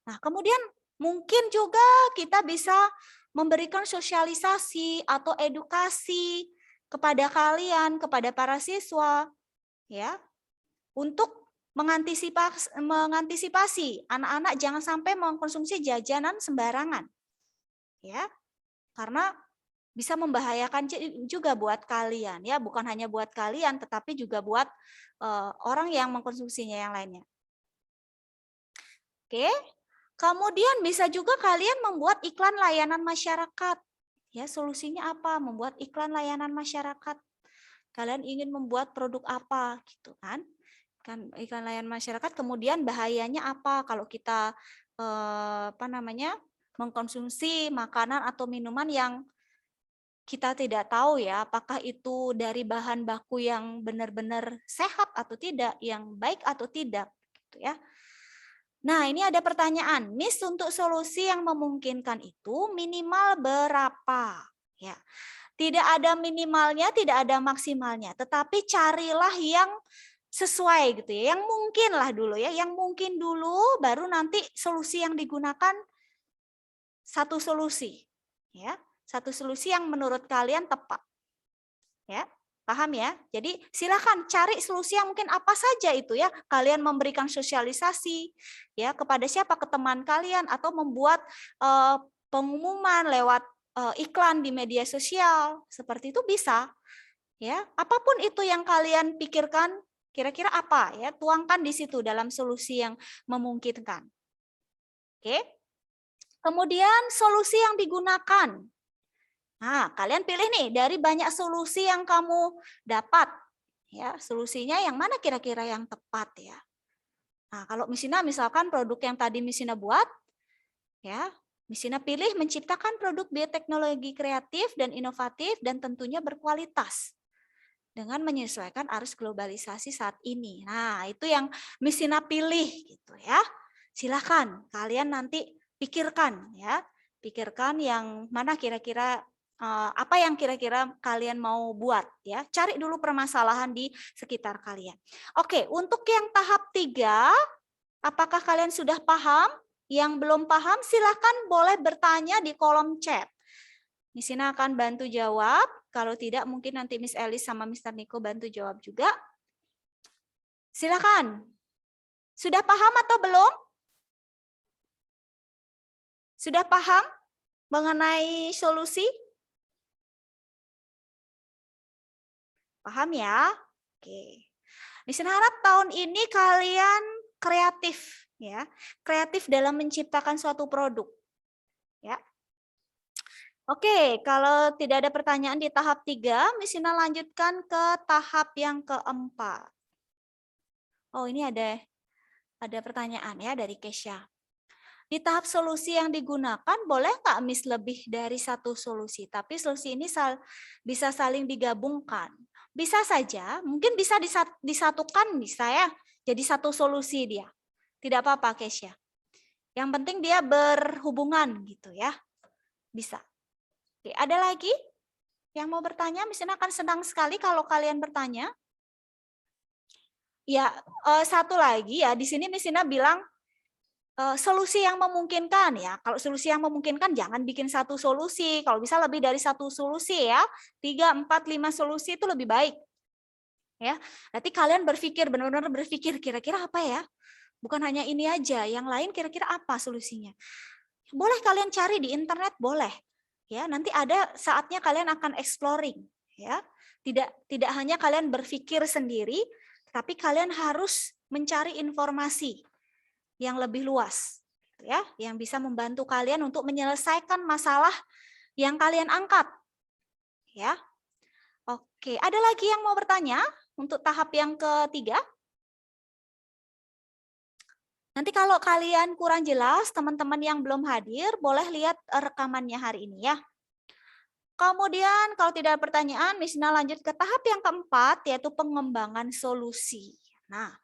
Speaker 1: Nah, kemudian mungkin juga kita bisa memberikan sosialisasi atau edukasi kepada kalian, kepada para siswa ya, untuk mengantisipasi anak-anak jangan sampai mengkonsumsi jajanan sembarangan. Ya. Karena bisa membahayakan juga buat kalian ya, bukan hanya buat kalian tetapi juga buat orang yang mengkonsumsinya yang lainnya. Oke. Kemudian bisa juga kalian membuat iklan layanan masyarakat. Ya, solusinya apa? Membuat iklan layanan masyarakat. Kalian ingin membuat produk apa gitu kan? Kan iklan layanan masyarakat, kemudian bahayanya apa kalau kita mengkonsumsi makanan atau minuman yang kita tidak tahu ya apakah itu dari bahan baku yang benar-benar sehat atau tidak, yang baik atau tidak gitu ya. Nah, ini ada pertanyaan, Miss, untuk solusi yang memungkinkan itu minimal berapa? Ya. Tidak ada minimalnya, tidak ada maksimalnya, tetapi carilah yang sesuai gitu ya, yang mungkin lah dulu ya, yang mungkin dulu baru nanti solusi yang digunakan satu solusi Ya, satu solusi yang menurut kalian tepat. Ya, paham ya? Jadi silakan cari solusi yang mungkin apa saja itu ya. Kalian memberikan sosialisasi ya kepada siapa, ke teman kalian, atau membuat pengumuman lewat iklan di media sosial. Seperti itu bisa. Ya, apapun itu yang kalian pikirkan, kira-kira apa ya, tuangkan di situ dalam solusi yang memungkinkan. Oke. Kemudian solusi yang digunakan. Nah, kalian pilih nih dari banyak solusi yang kamu dapat. Ya, solusinya yang mana kira-kira yang tepat ya. Nah, kalau misalkan produk yang tadi buat, ya, pilih menciptakan produk bioteknologi kreatif dan inovatif dan tentunya berkualitas dengan menyesuaikan arus globalisasi saat ini. Nah, itu yang pilih gitu ya. Silakan kalian nanti pikirkan ya. Pikirkan yang mana kira-kira apa yang kira-kira kalian mau buat ya. Cari dulu permasalahan di sekitar kalian. Oke, untuk yang tahap 3, apakah kalian sudah paham? Yang belum paham silakan boleh bertanya di kolom chat. Miss Ina akan bantu jawab. Kalau tidak mungkin nanti Miss Elis sama Mr. Niko bantu jawab juga. Silakan. Sudah paham atau belum? Sudah paham mengenai solusi? Paham ya? Oke. Miss Ina harap tahun ini kalian kreatif ya. Kreatif dalam menciptakan suatu produk. Ya. Oke, kalau tidak ada pertanyaan di tahap 3, Miss Ina lanjutkan ke tahap yang keempat. Oh, ini ada pertanyaan ya dari Kesha. Di tahap solusi yang digunakan, boleh nggak Miss lebih dari satu solusi? Tapi solusi ini bisa saling digabungkan. Bisa saja, mungkin bisa disatukan, bisa ya. Jadi satu solusi dia. Tidak apa-apa, Kesha. Yang penting dia berhubungan gitu ya. Bisa. Oke, ada lagi yang mau bertanya? Miss Ina akan senang sekali kalau kalian bertanya. Ya, satu lagi ya. Di sini Miss Ina bilang solusi yang memungkinkan ya. Kalau solusi yang memungkinkan jangan bikin satu solusi. Kalau bisa lebih dari satu solusi ya. 3, 4, 5 solusi itu lebih baik. Ya. Nanti kalian berpikir, benar-benar berpikir kira-kira apa ya? Bukan hanya ini aja, yang lain kira-kira apa solusinya? Boleh kalian cari di internet, boleh. Ya, nanti ada saatnya kalian akan exploring, ya. Tidak hanya kalian berpikir sendiri, tapi kalian harus mencari informasi yang lebih luas, ya, yang bisa membantu kalian untuk menyelesaikan masalah yang kalian angkat, ya. Oke, ada lagi yang mau bertanya untuk tahap yang ketiga? Nanti kalau kalian kurang jelas, teman-teman yang belum hadir, boleh lihat rekamannya hari ini ya. Kemudian kalau tidak ada pertanyaan, Miss Ina lanjut ke tahap yang keempat, yaitu pengembangan solusi. Nah,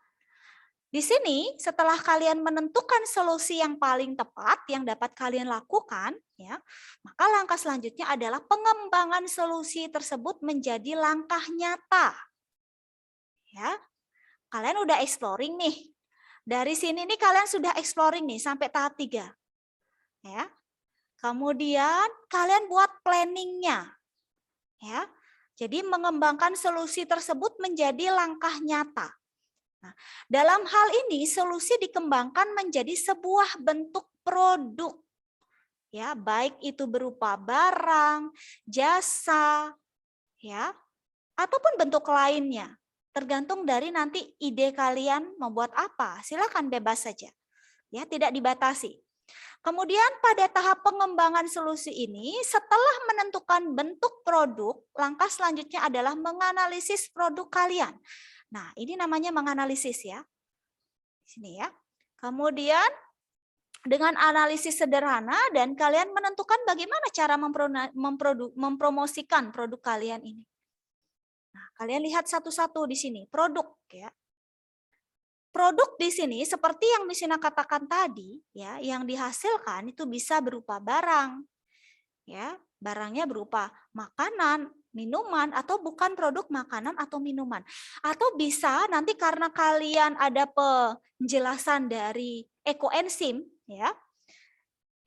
Speaker 1: di sini setelah kalian menentukan solusi yang paling tepat yang dapat kalian lakukan, ya, maka langkah selanjutnya adalah pengembangan solusi tersebut menjadi langkah nyata. Ya, kalian udah exploring nih. Dari sini nih kalian sudah exploring nih sampai tahap 3. Ya. Kemudian kalian buat planningnya. Ya. Jadi mengembangkan solusi tersebut menjadi langkah nyata. Nah, dalam hal ini solusi dikembangkan menjadi sebuah bentuk produk. Ya, baik itu berupa barang, jasa, ya, ataupun bentuk lainnya. Tergantung dari nanti ide kalian membuat apa. Silakan bebas saja. Ya, tidak dibatasi. Kemudian pada tahap pengembangan solusi ini, setelah menentukan bentuk produk, langkah selanjutnya adalah menganalisis produk kalian. Nah, ini namanya menganalisis ya. Di sini ya. Kemudian dengan analisis sederhana dan kalian menentukan bagaimana cara mempromosikan produk kalian ini. Nah, kalian lihat satu-satu di sini, produk ya. Produk di sini seperti yang Miss Ina katakan tadi, ya, yang dihasilkan itu bisa berupa barang. Ya, barangnya berupa makanan, minuman, atau bukan produk makanan atau minuman. Atau bisa nanti karena kalian ada penjelasan dari ekoenzim, ya.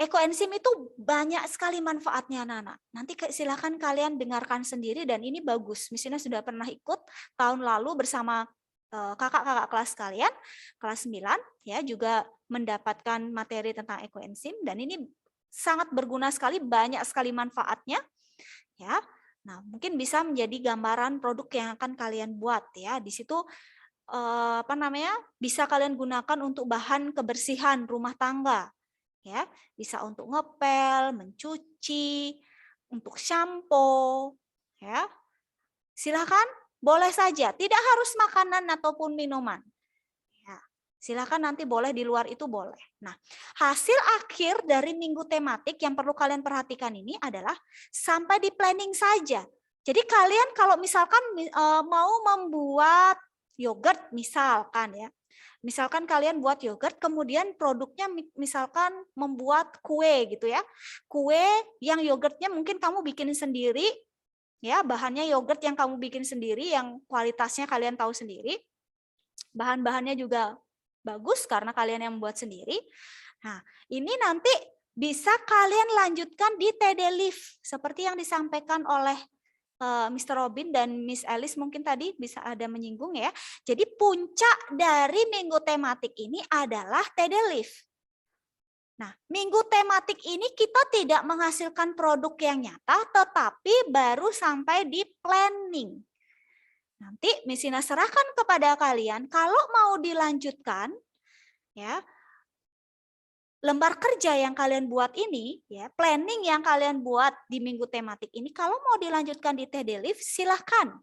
Speaker 1: Ekoenzim itu banyak sekali manfaatnya, anak-anak. Nanti silakan kalian dengarkan sendiri dan ini bagus. Misalnya sudah pernah ikut tahun lalu bersama kakak-kakak kelas kalian, kelas 9, ya juga mendapatkan materi tentang ekoenzim dan ini sangat berguna sekali, banyak sekali manfaatnya, ya. Nah, mungkin bisa menjadi gambaran produk yang akan kalian buat, ya. Di situ bisa kalian gunakan untuk bahan kebersihan rumah tangga, ya, bisa untuk ngepel, mencuci, untuk shampoo, ya. Silakan, boleh saja, tidak harus makanan ataupun minuman. Ya, silakan nanti boleh di luar itu boleh. Nah, hasil akhir dari minggu tematik yang perlu kalian perhatikan ini adalah sampai di planning saja. Jadi kalian kalau misalkan mau membuat yogurt misalkan ya, misalkan kalian buat yogurt, kemudian produknya misalkan membuat kue gitu ya. Kue yang yogurtnya mungkin kamu bikin sendiri, ya bahannya yogurt yang kamu bikin sendiri, yang kualitasnya kalian tahu sendiri. Bahan-bahannya juga bagus karena kalian yang membuat sendiri. Nah, ini nanti bisa kalian lanjutkan di TD Live seperti yang disampaikan oleh Mr. Robin dan Miss Alice mungkin tadi bisa ada menyinggung ya. Jadi puncak dari minggu tematik ini adalah TD Live. Nah, minggu tematik ini kita tidak menghasilkan produk yang nyata, tetapi baru sampai di planning. Nanti Miss Ina serahkan kepada kalian, kalau mau dilanjutkan, ya, lembar kerja yang kalian buat ini, ya, planning yang kalian buat di minggu tematik ini, kalau mau dilanjutkan di TD Live, silahkan.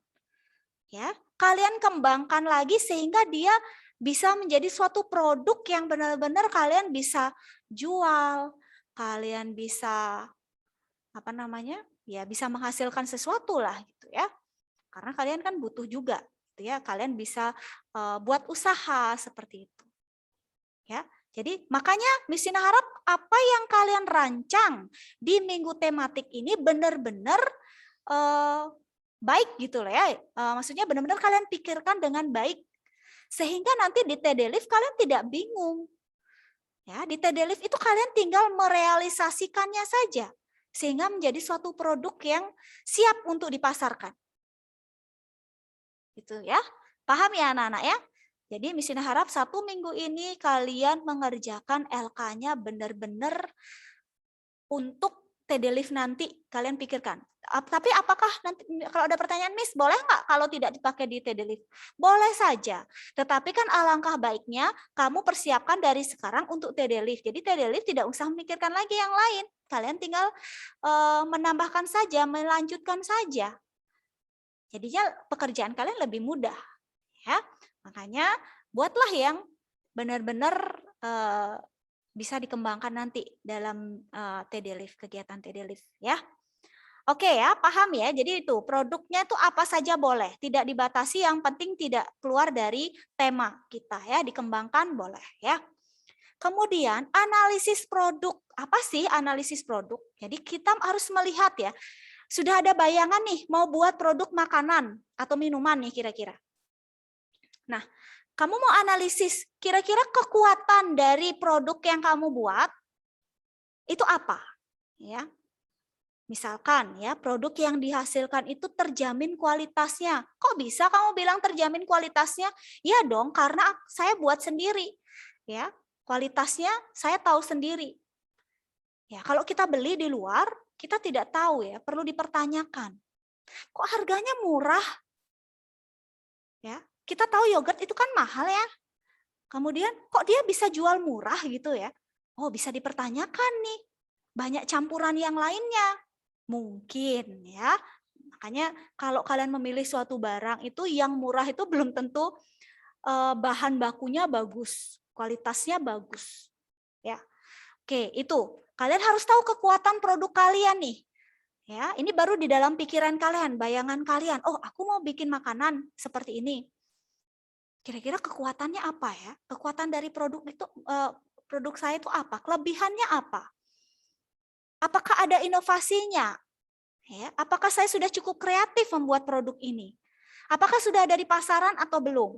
Speaker 1: Ya, kalian kembangkan lagi sehingga dia bisa menjadi suatu produk yang benar-benar kalian bisa jual, kalian bisa ya bisa menghasilkan sesuatu lah gitu ya. Karena kalian kan butuh juga, gitu ya. Kalian bisa buat usaha seperti itu. Ya. Jadi makanya Miss Ina harap apa yang kalian rancang di minggu tematik ini benar-benar baik gitu loh ya. Maksudnya benar-benar kalian pikirkan dengan baik sehingga nanti di TD Live kalian tidak bingung. Ya, di TD Live itu kalian tinggal merealisasikannya saja sehingga menjadi suatu produk yang siap untuk dipasarkan. Gitu ya. Paham ya anak-anak ya? Jadi Miss Ina harap 1 minggu ini kalian mengerjakan LK-nya benar-benar untuk TD Live nanti kalian pikirkan. Tapi apakah nanti kalau ada pertanyaan Miss, boleh nggak kalau tidak dipakai di TD Live? Boleh saja. Tetapi kan alangkah baiknya kamu persiapkan dari sekarang untuk TD Live. Jadi TD Live tidak usah memikirkan lagi yang lain. Kalian tinggal menambahkan saja, melanjutkan saja. Jadinya pekerjaan kalian lebih mudah. Ya, makanya buatlah yang benar-benar bisa dikembangkan nanti dalam TD Live, kegiatan TD Live ya. Oke ya, paham ya. Jadi itu produknya itu apa saja boleh, tidak dibatasi, yang penting tidak keluar dari tema kita ya, dikembangkan boleh ya. Kemudian analisis produk. Apa sih analisis produk? Jadi kita harus melihat ya. Sudah ada bayangan nih mau buat produk makanan atau minuman nih kira-kira. Nah, kamu mau analisis kira-kira kekuatan dari produk yang kamu buat itu apa? Ya. Misalkan ya, produk yang dihasilkan itu terjamin kualitasnya. Kok bisa kamu bilang terjamin kualitasnya? Ya dong, karena saya buat sendiri. Ya, kualitasnya saya tahu sendiri. Ya, kalau kita beli di luar, kita tidak tahu ya, perlu dipertanyakan. Kok harganya murah? Ya, kita tahu yogurt itu kan mahal ya. Kemudian kok dia bisa jual murah gitu ya? Oh, bisa dipertanyakan nih. Banyak campuran yang lainnya. Mungkin ya. Makanya kalau kalian memilih suatu barang itu yang murah itu belum tentu bahan bakunya bagus, kualitasnya bagus. Ya. Oke, itu. Kalian harus tahu kekuatan produk kalian nih. Ya, ini baru di dalam pikiran kalian, bayangan kalian. Oh, aku mau bikin makanan seperti ini. Kira-kira kekuatannya apa ya? Kekuatan dari produk itu, produk saya itu apa? Kelebihannya apa? Apakah ada inovasinya? Ya, apakah saya sudah cukup kreatif membuat produk ini? Apakah sudah ada di pasaran atau belum?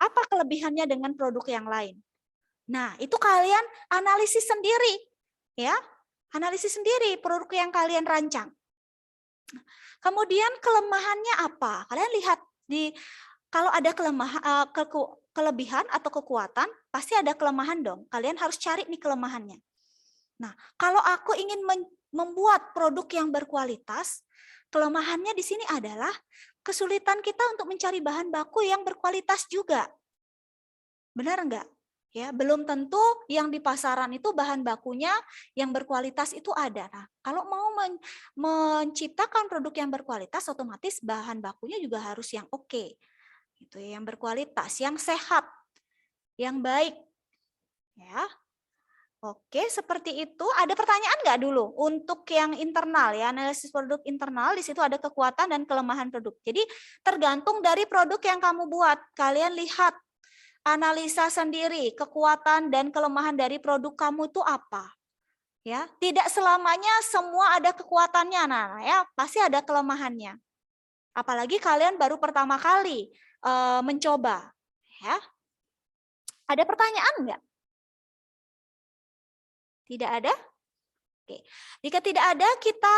Speaker 1: Apa kelebihannya dengan produk yang lain? Nah, itu kalian analisis sendiri. ya. Analisis sendiri produk yang kalian rancang. Kemudian kelemahannya apa? Kalian lihat kalau ada kelebihan atau kekuatan, pasti ada kelemahan dong. Kalian harus cari nih kelemahannya. Nah, kalau aku ingin membuat produk yang berkualitas, kelemahannya di sini adalah kesulitan kita untuk mencari bahan baku yang berkualitas juga. Benar enggak? Ya, belum tentu yang di pasaran itu bahan bakunya yang berkualitas itu ada. Nah, kalau mau menciptakan produk yang berkualitas, otomatis bahan bakunya juga harus yang oke, gitu ya, yang berkualitas, yang sehat, yang baik, ya. Oke, seperti itu. Ada pertanyaan nggak dulu untuk yang internal ya, analisis produk internal, di situ ada kekuatan dan kelemahan produk. Jadi tergantung dari produk yang kamu buat. Kalian lihat, analisa sendiri kekuatan dan kelemahan dari produk kamu itu apa. Ya, tidak selamanya semua ada kekuatannya, nah ya pasti ada kelemahannya. Apalagi kalian baru pertama kali mencoba. Ya, ada pertanyaan nggak? Tidak ada? Oke. Jika tidak ada, kita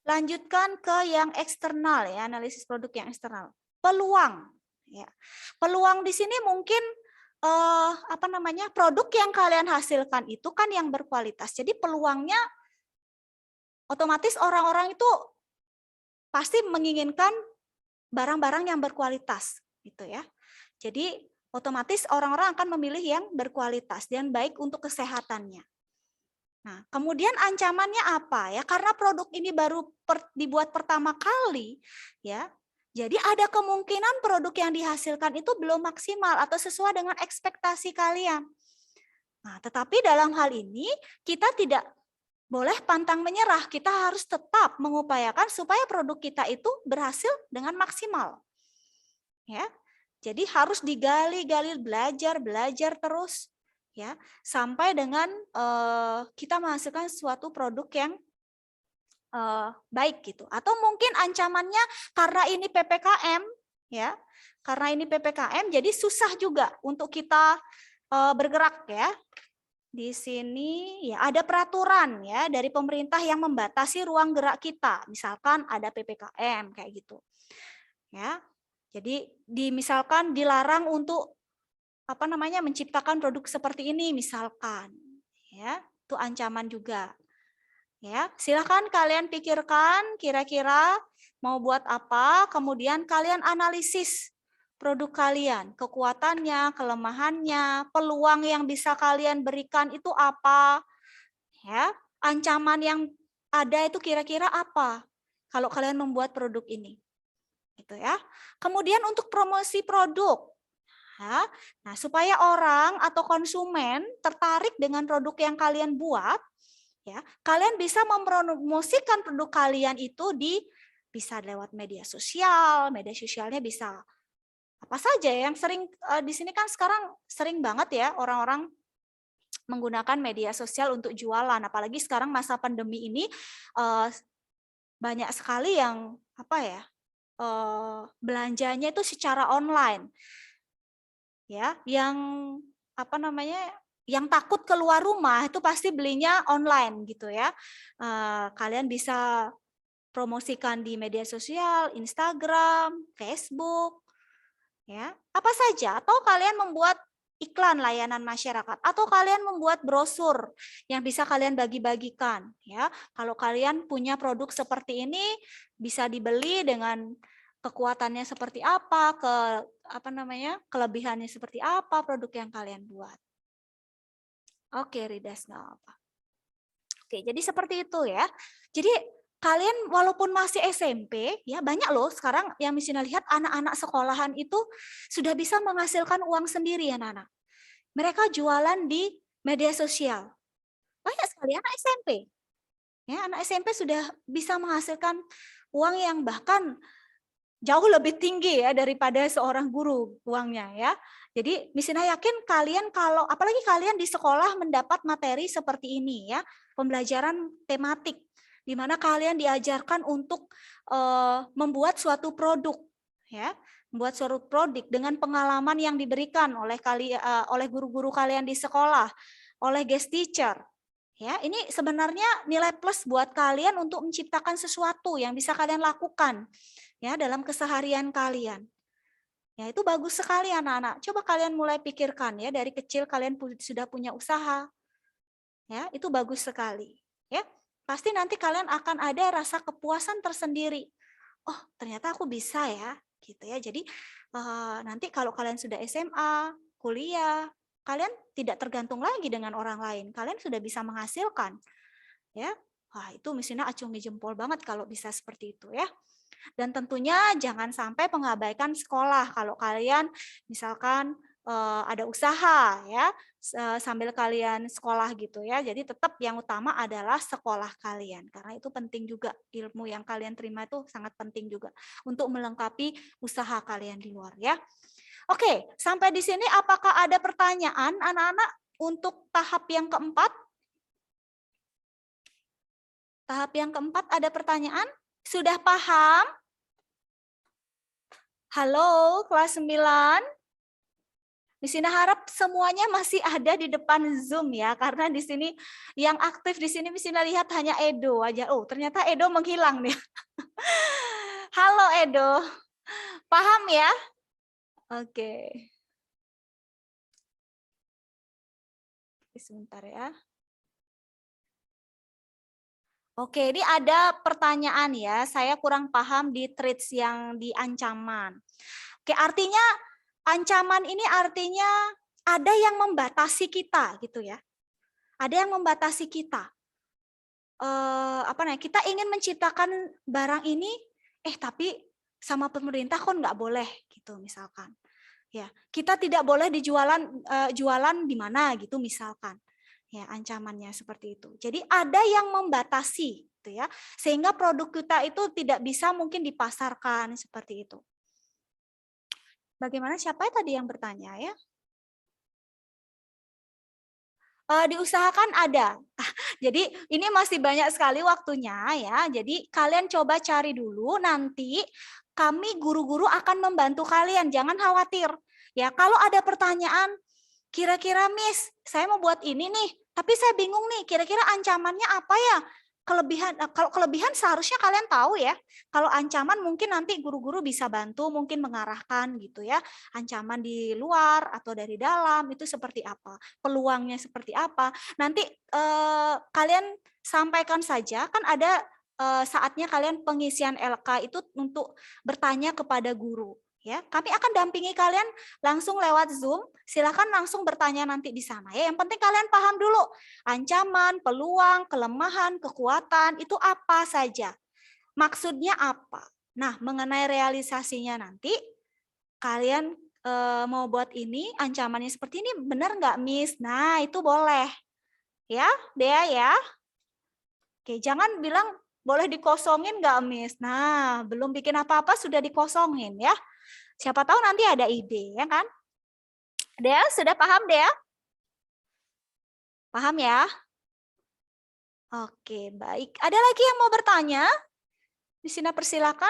Speaker 1: lanjutkan ke yang eksternal ya, analisis produk yang eksternal. Peluang. Ya. Peluang di sini mungkin produk yang kalian hasilkan itu kan yang berkualitas. Jadi peluangnya otomatis orang-orang itu pasti menginginkan barang-barang yang berkualitas, gitu ya. Jadi otomatis orang-orang akan memilih yang berkualitas dan baik untuk kesehatannya. Nah, kemudian ancamannya apa ya? Karena produk ini baru dibuat pertama kali, ya. Jadi ada kemungkinan produk yang dihasilkan itu belum maksimal atau sesuai dengan ekspektasi kalian. Nah, tetapi dalam hal ini kita tidak boleh pantang menyerah. Kita harus tetap mengupayakan supaya produk kita itu berhasil dengan maksimal. Ya. Jadi harus digali-gali, belajar terus. Ya, sampai dengan kita menghasilkan suatu produk yang baik gitu. Atau mungkin ancamannya karena ini PPKM, ya, karena ini PPKM, jadi susah juga untuk kita bergerak ya. Di sini ya ada peraturan ya dari pemerintah yang membatasi ruang gerak kita. Misalkan ada PPKM kayak gitu. Ya. Jadi misalkan dilarang untuk menciptakan produk seperti ini misalkan, ya, itu ancaman juga. Ya, silakan kalian pikirkan kira-kira mau buat apa, kemudian kalian analisis produk kalian, kekuatannya, kelemahannya, peluang yang bisa kalian berikan itu apa, ya, ancaman yang ada itu kira-kira apa kalau kalian membuat produk ini, gitu ya. Kemudian untuk promosi produk. Nah, supaya orang atau konsumen tertarik dengan produk yang kalian buat, ya, kalian bisa mempromosikan produk kalian itu bisa lewat media sosialnya bisa apa saja yang sering di sini kan sekarang sering banget ya orang-orang menggunakan media sosial untuk jualan, apalagi sekarang masa pandemi ini banyak sekali yang belanjanya itu secara online. Ya, yang yang takut keluar rumah itu pasti belinya online gitu ya. Kalian bisa promosikan di media sosial, Instagram, Facebook, ya, apa saja. Atau kalian membuat iklan layanan masyarakat, atau kalian membuat brosur yang bisa kalian bagi-bagikan. Ya, kalau kalian punya produk seperti ini bisa dibeli dengan kekuatannya seperti apa, kelebihannya seperti apa produk yang kalian buat. Oke, Ridas, nggak apa. Oke, jadi seperti itu ya. Jadi kalian walaupun masih SMP, ya banyak loh sekarang yang misalnya lihat anak-anak sekolahan itu sudah bisa menghasilkan uang sendiri ya, anak-anak. Mereka jualan di media sosial. Banyak sekali anak SMP. Ya, anak SMP sudah bisa menghasilkan uang yang bahkan jauh lebih tinggi ya daripada seorang guru uangnya ya. Jadi Misina yakin kalian kalau apalagi kalian di sekolah mendapat materi seperti ini ya, pembelajaran tematik di mana kalian diajarkan untuk membuat suatu produk ya, membuat suatu produk dengan pengalaman yang diberikan oleh guru-guru kalian di sekolah, oleh guest teacher Ya, ini sebenarnya nilai plus buat kalian untuk menciptakan sesuatu yang bisa kalian lakukan ya dalam keseharian kalian. Ya, itu bagus sekali anak-anak. Coba kalian mulai pikirkan ya, dari kecil kalian sudah punya usaha. Ya, itu bagus sekali. Ya, pasti nanti kalian akan ada rasa kepuasan tersendiri. Oh, ternyata aku bisa ya, gitu ya. Jadi nanti kalau kalian sudah SMA, kuliah, kalian tidak tergantung lagi dengan orang lain. Kalian sudah bisa menghasilkan, ya. Wah, itu mestinya acungi jempol banget kalau bisa seperti itu ya. Dan tentunya jangan sampai mengabaikan sekolah kalau kalian misalkan ada usaha ya sambil kalian sekolah gitu ya. Jadi tetap yang utama adalah sekolah kalian karena itu penting juga, ilmu yang kalian terima itu sangat penting juga untuk melengkapi usaha kalian di luar ya. Oke, sampai di sini apakah ada pertanyaan anak-anak untuk tahap yang keempat? Tahap yang keempat ada pertanyaan? Sudah paham? Halo, kelas 9. Di sini harap semuanya masih ada di depan Zoom ya, karena di sini yang aktif di sini bisa lihat hanya Edo aja. Oh, ternyata Edo menghilang nih. Halo Edo, paham ya? Oke. Sebentar ya. Oke, ini ada pertanyaan ya. Saya kurang paham di traits yang di ancaman. Oke, artinya ancaman ini artinya ada yang membatasi kita gitu ya. Ada yang membatasi kita. Kita ingin menciptakan barang ini, tapi sama pemerintah kok nggak boleh gitu misalkan. Ya, kita tidak boleh jualan di mana gitu misalkan. Ya, ancamannya seperti itu. Jadi ada yang membatasi gitu ya, sehingga produk kita itu tidak bisa mungkin dipasarkan seperti itu. Bagaimana, siapa tadi yang bertanya ya? Diusahakan ada. Jadi ini masih banyak sekali waktunya ya. Jadi kalian coba cari dulu, nanti kami guru-guru akan membantu kalian. Jangan khawatir. Ya, kalau ada pertanyaan, kira-kira Miss, saya mau buat ini nih, tapi saya bingung nih, kira-kira ancamannya apa ya? Kalau kelebihan seharusnya kalian tahu ya. Kalau ancaman mungkin nanti guru-guru bisa bantu mungkin mengarahkan gitu ya. Ancaman di luar atau dari dalam itu seperti apa? Peluangnya seperti apa? Nanti kalian sampaikan saja, kan ada saatnya kalian pengisian LK itu untuk bertanya kepada guru. Ya, kami akan dampingi kalian langsung lewat Zoom. Silakan langsung bertanya nanti di sana ya. Yang penting kalian paham dulu ancaman, peluang, kelemahan, kekuatan itu apa saja. Maksudnya apa? Nah, mengenai realisasinya nanti kalian mau buat ini ancamannya seperti ini benar nggak Miss? Nah, itu boleh. Ya, Dea ya. Oke, jangan bilang boleh dikosongin nggak Miss? Nah, belum bikin apa-apa sudah dikosongin ya. Siapa tahu nanti ada ide, ya kan? Dea, sudah paham Dea? Paham ya? Oke, baik. Ada lagi yang mau bertanya? Di sini persilakan.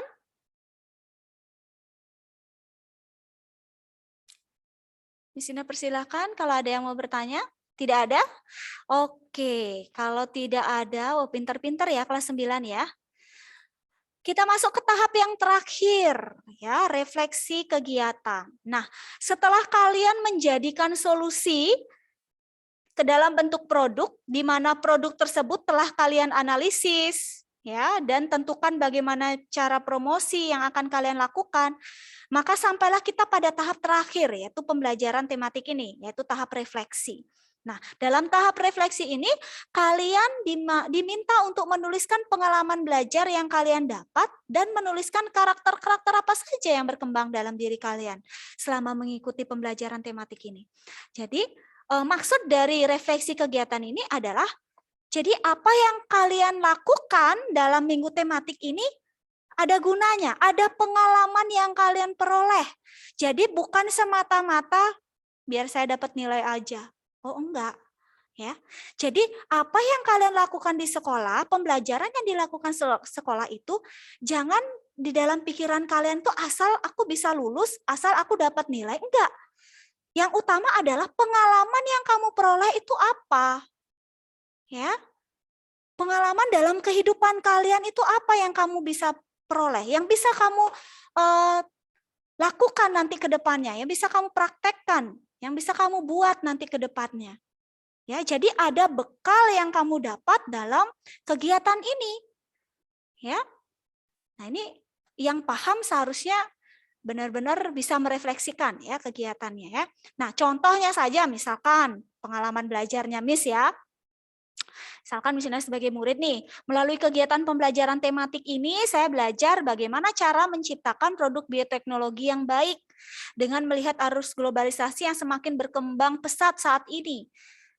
Speaker 1: Di sini persilakan kalau ada yang mau bertanya. Tidak ada? Oke, kalau tidak ada, pinter-pinter ya kelas 9 ya. Kita masuk ke tahap yang terakhir, ya, refleksi kegiatan. Nah, setelah kalian menjadikan solusi ke dalam bentuk produk, di mana produk tersebut telah kalian analisis, ya, dan tentukan bagaimana cara promosi yang akan kalian lakukan, maka sampailah kita pada tahap terakhir, yaitu pembelajaran tematik ini, yaitu tahap refleksi. Nah, dalam tahap refleksi ini, kalian diminta untuk menuliskan pengalaman belajar yang kalian dapat dan menuliskan karakter-karakter apa saja yang berkembang dalam diri kalian selama mengikuti pembelajaran tematik ini. Jadi, maksud dari refleksi kegiatan ini adalah, jadi apa yang kalian lakukan dalam minggu tematik ini ada gunanya, ada pengalaman yang kalian peroleh. Jadi bukan semata-mata biar saya dapat nilai aja. Oh enggak, ya. Jadi apa yang kalian lakukan di sekolah, pembelajaran yang dilakukan sekolah itu jangan di dalam pikiran kalian tuh asal aku bisa lulus, asal aku dapat nilai, enggak. Yang utama adalah pengalaman yang kamu peroleh itu apa. Ya, pengalaman dalam kehidupan kalian itu apa yang kamu bisa peroleh, yang bisa kamu lakukan nanti ke depannya, yang bisa kamu praktekkan, yang bisa kamu buat nanti ke depannya. Ya, jadi ada bekal yang kamu dapat dalam kegiatan ini. Ya. Nah, ini yang paham seharusnya benar-benar bisa merefleksikan ya kegiatannya ya. Nah, contohnya saja misalkan pengalaman belajarnya Miss ya. Misalkan misalnya sebagai murid nih, melalui kegiatan pembelajaran tematik ini saya belajar bagaimana cara menciptakan produk bioteknologi yang baik dengan melihat arus globalisasi yang semakin berkembang pesat saat ini.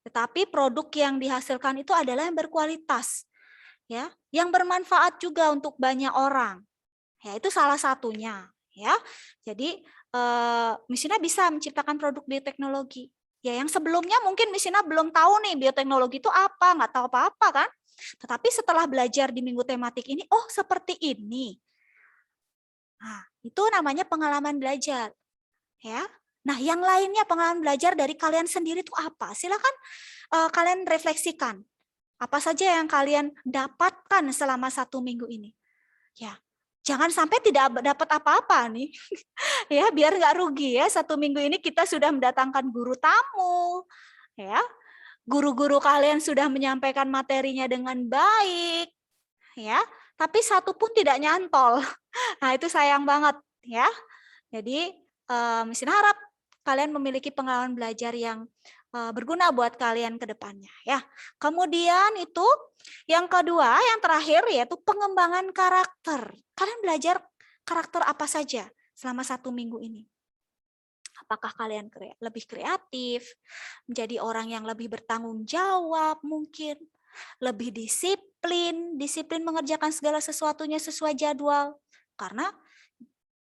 Speaker 1: Tetapi produk yang dihasilkan itu adalah yang berkualitas, ya, yang bermanfaat juga untuk banyak orang. Ya, itu salah satunya, ya. Jadi Misina bisa menciptakan produk bioteknologi. Ya, yang sebelumnya mungkin Misina belum tahu nih bioteknologi itu apa, nggak tahu apa-apa kan. Tetapi setelah belajar di minggu tematik ini, oh seperti ini. Nah, itu namanya pengalaman belajar. Ya. Nah, yang lainnya pengalaman belajar dari kalian sendiri itu apa? Silakan kalian refleksikan. Apa saja yang kalian dapatkan selama 1 minggu ini? Ya, jangan sampai tidak dapat apa-apa nih. Ya, biar nggak rugi ya. 1 minggu ini kita sudah mendatangkan guru tamu. Ya, guru-guru kalian sudah menyampaikan materinya dengan baik. Ya, tapi satu pun tidak nyantol. Nah, itu sayang banget ya. Jadi, Mesin harap kalian memiliki pengalaman belajar yang berguna buat kalian ke depannya ya. Kemudian itu yang kedua, yang terakhir yaitu pengembangan karakter. Kalian belajar karakter apa saja selama 1 minggu ini? Apakah kalian lebih kreatif, menjadi orang yang lebih bertanggung jawab mungkin, lebih disiplin mengerjakan segala sesuatunya sesuai jadwal. Karena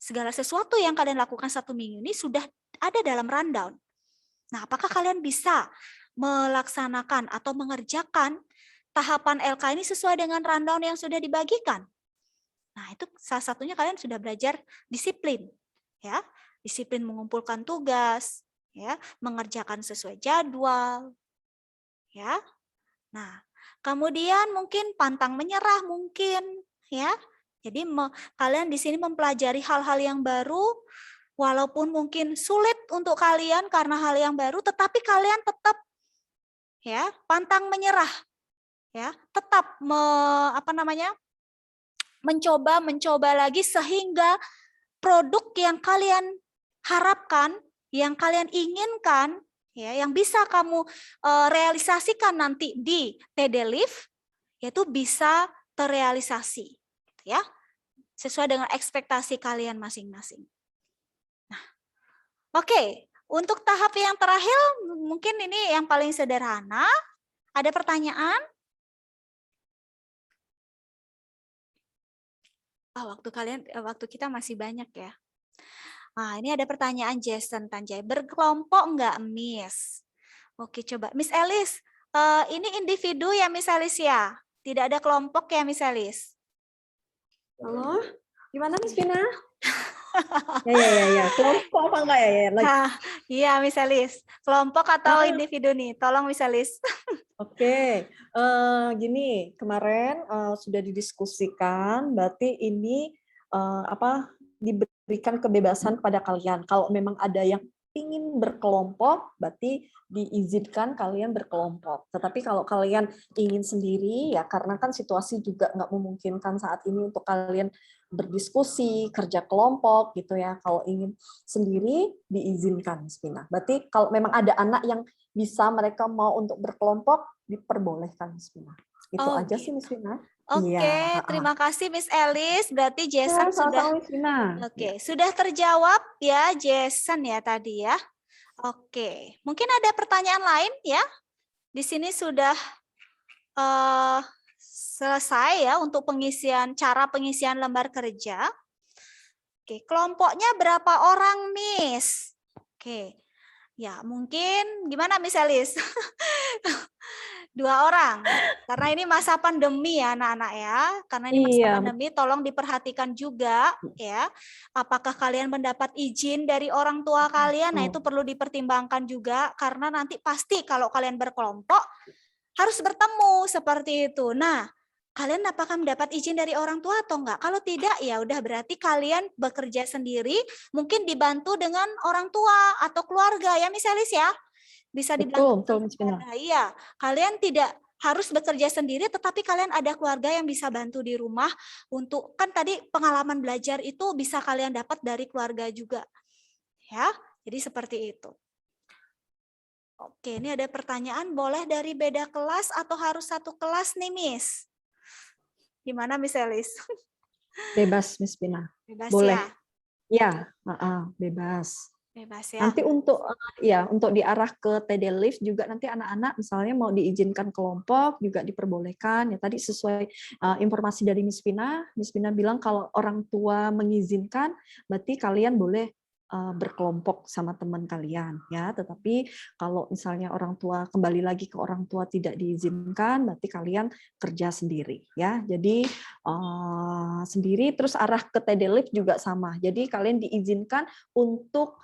Speaker 1: segala sesuatu yang kalian lakukan 1 minggu ini sudah ada dalam rundown. Nah, apakah kalian bisa melaksanakan atau mengerjakan tahapan LK ini sesuai dengan rundown yang sudah dibagikan? Nah, itu salah satunya kalian sudah belajar disiplin, ya, disiplin mengumpulkan tugas, ya, mengerjakan sesuai jadwal, ya. Nah, kemudian mungkin pantang menyerah mungkin, ya. Jadi kalian di sini mempelajari hal-hal yang baru. Walaupun mungkin sulit untuk kalian karena hal yang baru, tetapi kalian tetap ya pantang menyerah, ya tetap mencoba lagi sehingga produk yang kalian harapkan, yang kalian inginkan, ya yang bisa kamu realisasikan nanti di TD Live, yaitu bisa terrealisasi, ya sesuai dengan ekspektasi kalian masing-masing. Oke, untuk tahap yang terakhir mungkin ini yang paling sederhana. Ada pertanyaan? Waktu kita masih banyak ya. Nah, ini ada pertanyaan Jason Tanjay. Berkelompok enggak, Miss? Oke, coba. Miss Elis, ini individu ya, Miss Elis ya? Tidak ada kelompok ya, Miss Elis?
Speaker 3: Halo, gimana Miss Vina? Ya. Kelompok apa enggak ya?
Speaker 1: Iya, Miss Elis. Kelompok atau individu nih? Tolong, Miss Elis.
Speaker 3: Oke, gini, kemarin sudah didiskusikan, berarti ini diberikan kebebasan kepada kalian. Kalau memang ada yang ingin berkelompok, berarti diizinkan kalian berkelompok. Tetapi kalau kalian ingin sendiri, ya karena kan situasi juga nggak memungkinkan saat ini untuk kalian berdiskusi, kerja kelompok gitu ya. Kalau ingin sendiri, diizinkan, Spina. Berarti kalau memang ada anak yang bisa mereka mau untuk berkelompok, diperbolehkan, Spina. Itu aja sih, Miss Vina.
Speaker 1: Oke, ya. Terima kasih Miss Elis. Berarti Jason sudah terjawab ya, Jason ya tadi ya. Oke, mungkin ada pertanyaan lain ya. Di sini sudah selesai ya untuk cara pengisian lembar kerja. Oke, kelompoknya berapa orang, Miss? Oke. Ya, mungkin gimana Miss Elis? 2 orang. Karena ini masa pandemi ya anak-anak ya. Karena ini masa pandemi, tolong diperhatikan juga ya. Apakah kalian mendapat izin dari orang tua kalian? Nah, itu perlu dipertimbangkan juga karena nanti pasti kalau kalian berkelompok harus bertemu seperti itu. Nah, kalian apakah mendapat izin dari orang tua atau enggak? Kalau tidak, ya udah berarti kalian bekerja sendiri, mungkin dibantu dengan orang tua atau keluarga ya, Miss Elis ya. Bisa dibantu
Speaker 3: Betul, Miss Vina.
Speaker 1: keluarga. Iya, kalian tidak harus bekerja sendiri, tetapi kalian ada keluarga yang bisa bantu di rumah untuk, kan tadi pengalaman belajar itu bisa kalian dapat dari keluarga juga. Ya, jadi seperti itu. Oke, ini ada pertanyaan, boleh dari beda kelas atau harus satu kelas nih, Miss? Gimana, Miss Elis?
Speaker 3: Bebas, Miss Vina.
Speaker 1: Bebas
Speaker 3: Boleh.
Speaker 1: ya?
Speaker 3: Ya, bebas.
Speaker 1: Bebas ya.
Speaker 3: Nanti untuk untuk diarah ke TD Live juga nanti anak-anak misalnya mau diizinkan kelompok juga diperbolehkan ya, tadi sesuai informasi dari Miss Vina bilang kalau orang tua mengizinkan berarti kalian boleh berkelompok sama teman kalian ya, tetapi kalau misalnya orang tua kembali lagi ke orang tua tidak diizinkan berarti kalian kerja sendiri ya. Jadi sendiri, terus arah ke TD Live juga sama, jadi kalian diizinkan untuk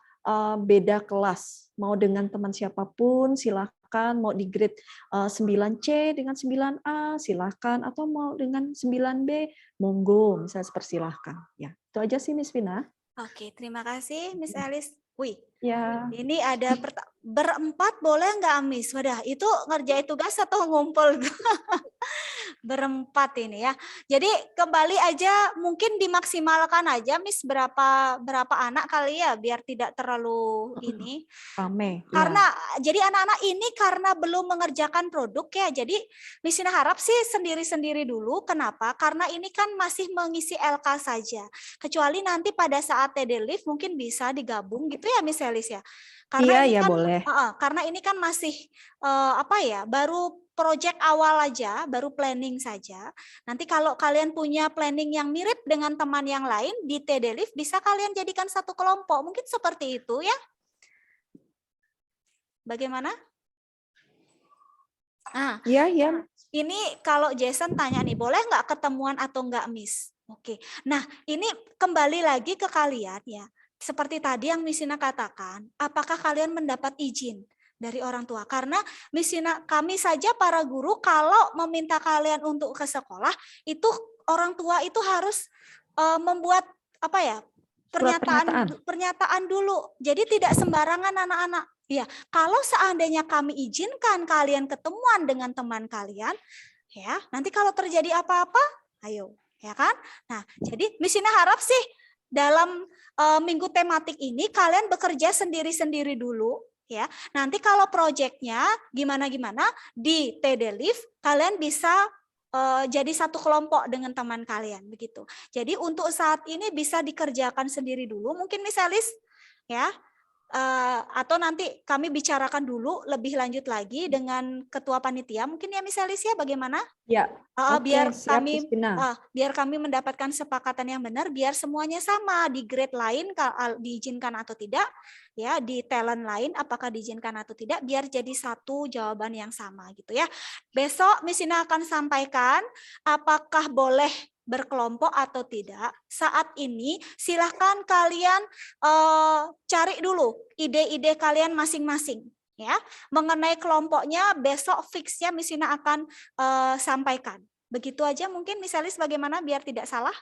Speaker 3: beda kelas, mau dengan teman siapapun silahkan, mau di grade 9C dengan 9A silahkan, atau mau dengan 9B monggo, misalnya persilahkan ya. Itu aja sih Miss Vina.
Speaker 1: Oke, terima kasih Miss Elis. Wih,
Speaker 3: Ya.
Speaker 1: ini ada berempat boleh nggak Miss? Wadah, itu ngerjain tugas atau ngumpul? Berempat ini ya. Jadi kembali aja, mungkin dimaksimalkan aja Miss berapa anak kali ya, biar tidak terlalu ini.
Speaker 3: Rame.
Speaker 1: Karena
Speaker 3: Ya.
Speaker 1: jadi anak-anak ini karena belum mengerjakan produk ya, jadi Miss Vina harap sih sendiri-sendiri dulu. Kenapa? Karena ini kan masih mengisi LK saja. Kecuali nanti pada saat TD Live mungkin bisa digabung gitu ya Miss Elis ya. Karena ini
Speaker 3: Iya,
Speaker 1: kan
Speaker 3: boleh.
Speaker 1: karena ini kan masih baru project awal aja, baru planning saja. Nanti kalau kalian punya planning yang mirip dengan teman yang lain di TD Live, bisa kalian jadikan satu kelompok. Mungkin seperti itu ya. Bagaimana?
Speaker 3: Iya.
Speaker 1: Ini kalau Jason tanya nih, boleh nggak ketemuan atau nggak, Miss? Oke. Nah, ini kembali lagi ke kalian ya. Seperti tadi yang Miss Sina katakan, apakah kalian mendapat izin dari orang tua? Karena Miss Sina, kami saja para guru kalau meminta kalian untuk ke sekolah, itu orang tua itu harus membuat pernyataan dulu. Jadi tidak sembarangan anak-anak. Ya, kalau seandainya kami izinkan kalian ketemuan dengan teman kalian, ya, nanti kalau terjadi apa-apa, ayo, ya kan? Nah, jadi Miss Ina harap sih dalam minggu tematik ini kalian bekerja sendiri-sendiri dulu, ya. Nanti kalau proyeknya gimana-gimana di TD Live, kalian bisa jadi satu kelompok dengan teman kalian, begitu. Jadi untuk saat ini bisa dikerjakan sendiri dulu, mungkin Miss Elis, ya. Atau nanti kami bicarakan dulu lebih lanjut lagi dengan ketua panitia, mungkin ya Miss Elis ya, bagaimana?
Speaker 3: Ya.
Speaker 1: Biar
Speaker 3: Siap,
Speaker 1: kami
Speaker 3: Miss Vina.
Speaker 1: biar kami mendapatkan kesepakatan yang benar, biar semuanya sama di grade lain diizinkan atau tidak, ya di talent lain apakah diizinkan atau tidak, biar jadi satu jawaban yang sama gitu ya. Besok Miss Ina akan sampaikan apakah boleh berkelompok atau tidak. Saat ini silahkan kalian cari dulu ide-ide kalian masing-masing ya. Mengenai kelompoknya besok fixnya Miss Ina akan sampaikan. Begitu aja mungkin Miss Elis, bagaimana biar tidak salah?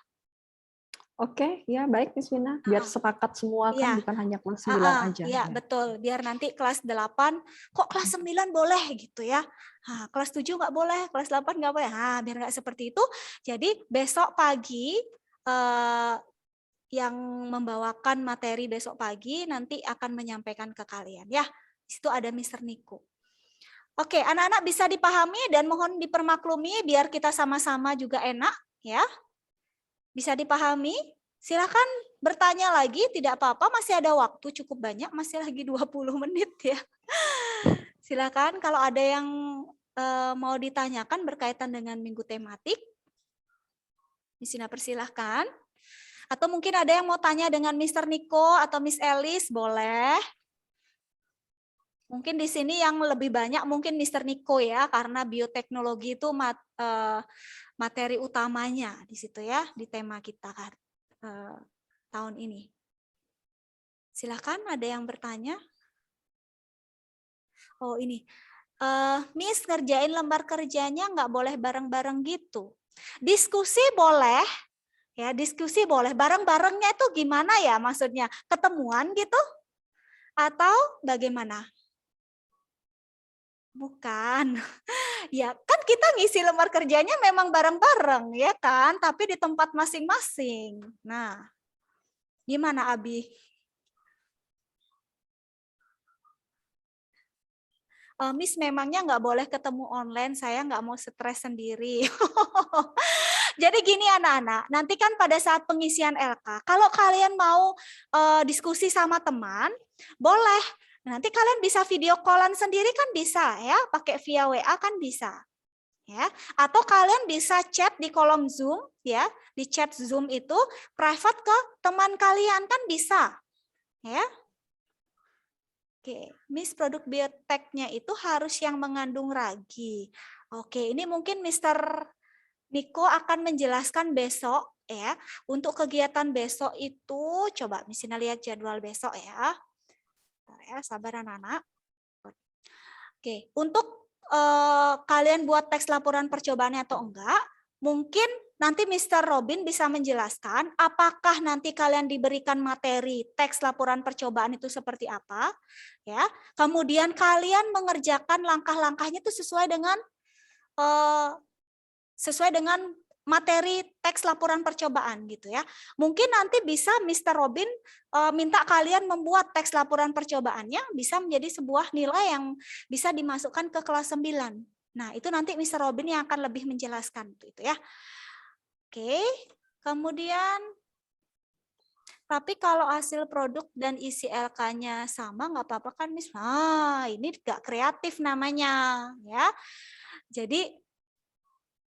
Speaker 3: Oke, ya baik Miss Vina. Biar sepakat semua kan, bukan hanya kelas 9 aja.
Speaker 1: Iya, betul. Biar nanti kelas 8, kok kelas 9 boleh gitu ya. Kelas 7 nggak boleh, kelas 8 nggak boleh. Biar nggak seperti itu. Jadi besok pagi yang membawakan materi besok pagi nanti akan menyampaikan ke kalian ya. Di situ ada Mr. Niko. Oke, anak-anak bisa dipahami dan mohon dipermaklumi biar kita sama-sama juga enak ya. Bisa dipahami? Silakan bertanya lagi, tidak apa-apa, masih ada waktu cukup banyak, masih lagi 20 menit ya. Silakan kalau ada yang mau ditanyakan berkaitan dengan minggu tematik. Miss Ina persilahkan. Atau mungkin ada yang mau tanya dengan Mr. Niko atau Miss Elis, boleh. Mungkin di sini yang lebih banyak mungkin Mr. Niko ya, karena bioteknologi itu materi utamanya di situ ya, di tema kita kan tahun ini. Silakan, ada yang bertanya? Oh ini, Miss ngerjain lembar kerjanya nggak boleh bareng-bareng gitu. Diskusi boleh, ya diskusi boleh. Bareng-barengnya itu gimana ya maksudnya? Ketemuan gitu? Atau bagaimana? Bukan. Ya kan kita ngisi lembar kerjanya memang bareng-bareng ya kan, tapi di tempat masing-masing. Nah, gimana Abi? Miss memangnya nggak boleh ketemu online, saya nggak mau stres sendiri. Jadi gini anak-anak, nanti kan pada saat pengisian LK, kalau kalian mau diskusi sama teman, boleh. Nanti kalian bisa video callan sendiri kan bisa ya, pakai via WA kan bisa. Ya, atau kalian bisa chat di kolom Zoom ya, di chat Zoom itu private ke teman kalian kan bisa. Ya. Oke, Miss produk bioteknya itu harus yang mengandung ragi. Oke, ini mungkin Mr. Niko akan menjelaskan besok ya. Untuk kegiatan besok itu coba Miss Ina lihat jadwal besok ya. Bentar ya, sabar anak-anak. Oke, untuk kalian buat teks laporan percobaannya atau enggak, mungkin nanti Mr. Robin bisa menjelaskan apakah nanti kalian diberikan materi teks laporan percobaan itu seperti apa, ya. Kemudian kalian mengerjakan langkah-langkahnya itu sesuai dengan materi teks laporan percobaan gitu ya. Mungkin nanti bisa Mr. Robin minta kalian membuat teks laporan percobaannya bisa menjadi sebuah nilai yang bisa dimasukkan ke kelas 9. Nah, itu nanti Mr. Robin yang akan lebih menjelaskan itu ya. Oke, kemudian tapi kalau hasil produk dan isi LK-nya sama nggak apa-apa kan Miss? Nah, ini nggak kreatif namanya ya. Jadi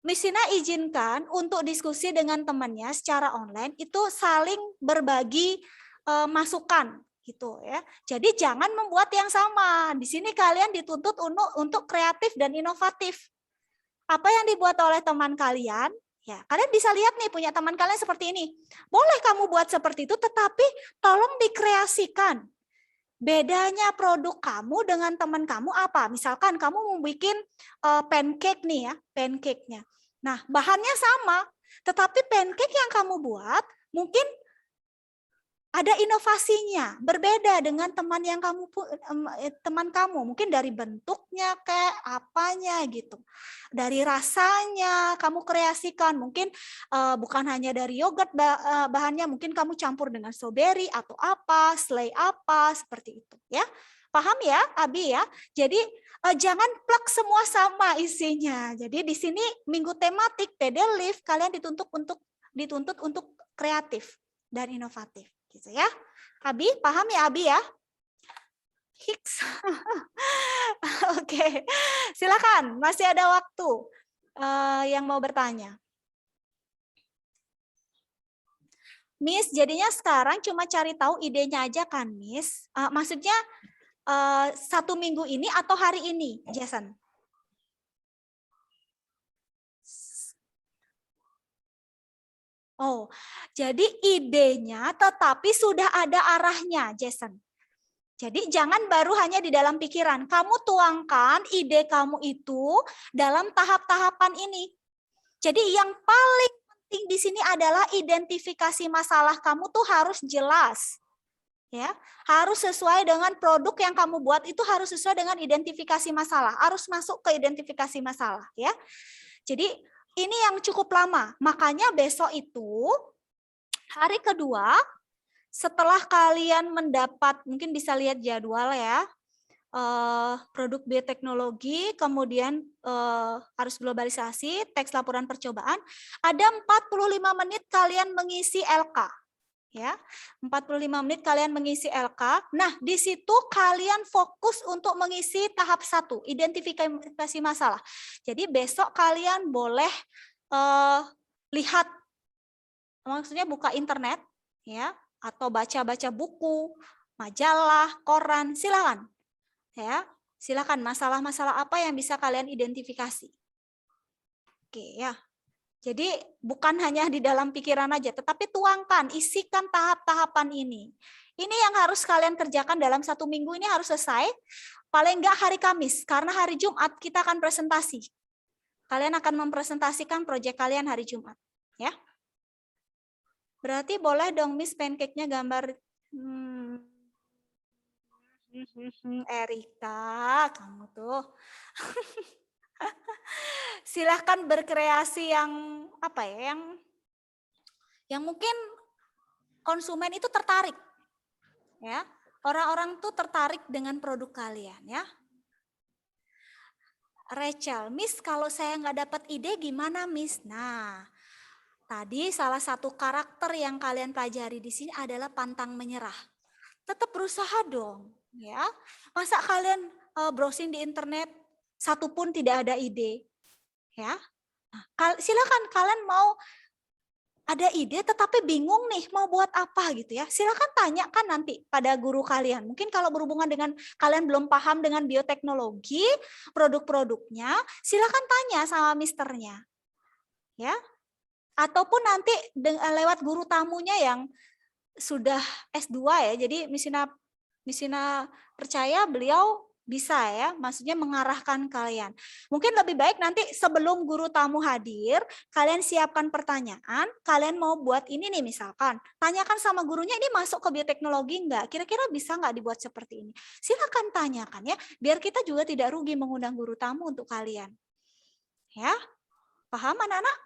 Speaker 1: Miss Ina izinkan untuk diskusi dengan temannya secara online itu saling berbagi masukan gitu ya. Jadi jangan membuat yang sama. Di sini kalian dituntut untuk kreatif dan inovatif. Apa yang dibuat oleh teman kalian? Ya, kalian bisa lihat nih punya teman kalian seperti ini. Boleh kamu buat seperti itu, tetapi tolong dikreasikan. Bedanya produk kamu dengan teman kamu apa? Misalkan kamu mau bikin pancake nih ya, pancake-nya. Nah, bahannya sama, tetapi pancake yang kamu buat mungkin ada inovasinya, berbeda dengan teman kamu, mungkin dari bentuknya kayak apanya gitu. Dari rasanya kamu kreasikan, mungkin bukan hanya dari yogurt bahannya, mungkin kamu campur dengan strawberry atau apa, selai apa, seperti itu ya. Paham ya, Abi ya? Jadi jangan plak semua sama isinya. Jadi di sini minggu tematik PD Live kalian dituntut untuk kreatif dan inovatif. Gitu ya. Abi, paham ya Abi ya? Hiks. Oke, silakan. Masih ada waktu yang mau bertanya. Miss, jadinya sekarang cuma cari tahu idenya aja kan, Miss? Maksudnya 1 minggu ini atau hari ini, Jason? Oh, jadi idenya tetapi sudah ada arahnya, Jason. Jadi jangan baru hanya di dalam pikiran. Kamu tuangkan ide kamu itu dalam tahap-tahapan ini. Jadi yang paling penting di sini adalah identifikasi masalah kamu tuh harus jelas. Ya, harus sesuai dengan produk yang kamu buat itu harus sesuai dengan identifikasi masalah. Harus masuk ke identifikasi masalah, ya. Jadi ini yang cukup lama. Makanya besok itu hari kedua setelah kalian mendapat, mungkin bisa lihat jadwal ya, produk bioteknologi, kemudian arus globalisasi, teks laporan percobaan, ada 45 menit kalian mengisi LK. Ya, 45 menit kalian mengisi LK. Nah, di situ kalian fokus untuk mengisi tahap 1, identifikasi masalah. Jadi besok kalian boleh lihat, maksudnya buka internet, ya, atau baca-baca buku, majalah, koran, silakan. Ya, silakan masalah-masalah apa yang bisa kalian identifikasi. Oke, ya. Jadi bukan hanya di dalam pikiran aja, tetapi tuangkan, isikan tahap-tahapan ini. Ini yang harus kalian kerjakan dalam 1 minggu ini harus selesai. paling enggak hari Kamis, karena hari Jumat kita akan presentasi. Kalian akan mempresentasikan proyek kalian hari Jumat, ya. Berarti boleh dong Miss pancake-nya gambar Erika, kamu tuh. Silahkan berkreasi yang apa ya, yang mungkin konsumen itu tertarik. Ya. Orang-orang tuh tertarik dengan produk kalian, ya. Rachel, Miss kalau saya nggak dapat ide gimana Miss? Nah, tadi salah satu karakter yang kalian pelajari di sini adalah pantang menyerah. Tetap berusaha dong, ya. Masa kalian browsing di internet satu pun tidak ada ide, ya. Nah, silakan kalian mau ada ide tetapi bingung nih mau buat apa gitu ya. Silakan tanyakan nanti pada guru kalian. Mungkin kalau berhubungan dengan kalian belum paham dengan bioteknologi, produk-produknya, silakan tanya sama misternya. Ya. Ataupun nanti lewat guru tamunya yang sudah S2 ya. Jadi Misina percaya beliau bisa ya, maksudnya mengarahkan kalian. Mungkin lebih baik nanti sebelum guru tamu hadir, kalian siapkan pertanyaan, kalian mau buat ini nih misalkan, tanyakan sama gurunya ini masuk ke bioteknologi enggak? Kira-kira bisa enggak dibuat seperti ini? Silakan tanyakan ya, biar kita juga tidak rugi mengundang guru tamu untuk kalian. Ya, paham anak-anak?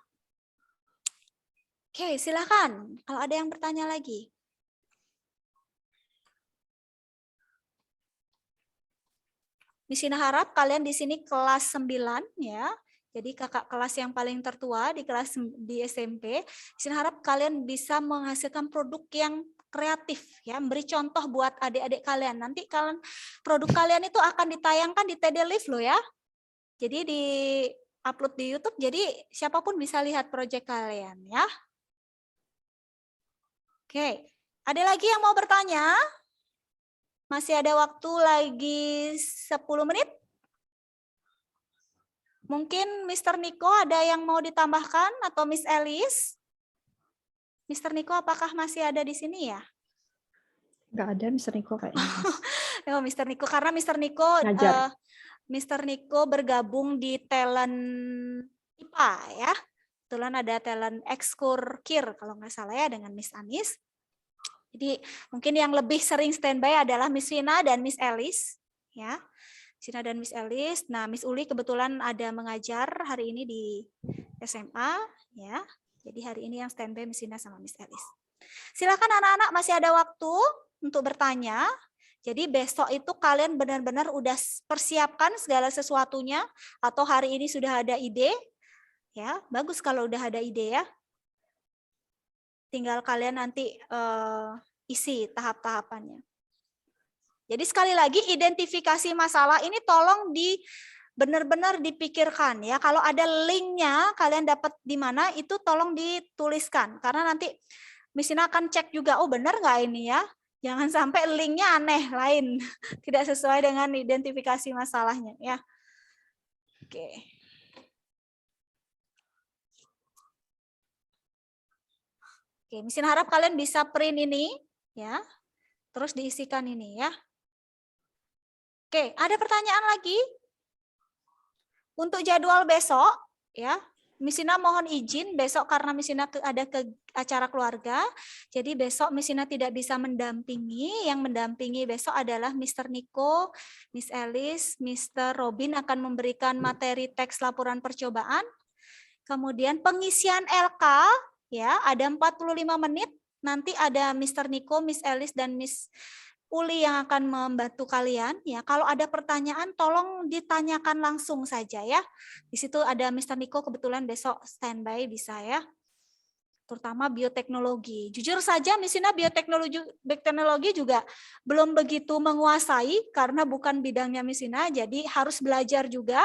Speaker 1: Oke, silakan kalau ada yang bertanya lagi. Misina harap kalian di sini kelas 9 ya. Jadi kakak kelas yang paling tertua di kelas di SMP. Misina harap kalian bisa menghasilkan produk yang kreatif ya, memberi contoh buat adik-adik kalian. Nanti kalian produk kalian itu akan ditayangkan di TD Live loh ya. Jadi di upload di YouTube. Jadi siapapun bisa lihat proyek kalian ya. Oke, ada lagi yang mau bertanya? Masih ada waktu lagi 10 menit. Mungkin Mr. Niko ada yang mau ditambahkan atau Miss Alice? Mr. Niko apakah masih ada di sini ya?
Speaker 3: Nggak ada Mr. Niko kayaknya.
Speaker 1: Oh, Mr. Niko karena Mr. Niko bergabung di talent IPA ya. Kebetulan ada talent ekskur KIR kalau nggak salah ya dengan Miss Anis. Jadi mungkin yang lebih sering standby adalah Miss Vina dan Miss Alice ya. Sina dan Miss Alice. Nah, Miss Uli kebetulan ada mengajar hari ini di SMA ya. Jadi hari ini yang standby Miss Vina sama Miss Alice. Silakan anak-anak masih ada waktu untuk bertanya. Jadi besok itu kalian benar-benar udah persiapkan segala sesuatunya atau hari ini sudah ada ide ya. Bagus kalau udah ada ide ya. Tinggal kalian nanti isi tahap-tahapannya. Jadi sekali lagi identifikasi masalah ini tolong benar-benar dipikirkan ya. Kalau ada linknya kalian dapat di mana itu tolong dituliskan. Karena nanti Misina akan cek juga, oh benar nggak ini ya. Jangan sampai linknya aneh lain. Tidak sesuai dengan identifikasi masalahnya ya. Oke. Oke, Misina harap kalian bisa print ini ya. Terus diisikan ini ya. Oke, ada pertanyaan lagi? Untuk jadwal besok ya. Misina mohon izin besok karena Misina ada ke acara keluarga. Jadi besok Misina tidak bisa mendampingi. Yang mendampingi besok adalah Mr. Niko, Miss Alice, Mr. Robin akan memberikan materi teks laporan percobaan. Kemudian pengisian LK ya, ada 45 menit. Nanti ada Mr. Niko, Miss Alice dan Miss Uli yang akan membantu kalian ya. Kalau ada pertanyaan tolong ditanyakan langsung saja ya. Di situ ada Mr. Niko kebetulan besok standby bisa ya. Terutama bioteknologi. Jujur saja Misina bioteknologi juga belum begitu menguasai karena bukan bidangnya Misina, jadi harus belajar juga.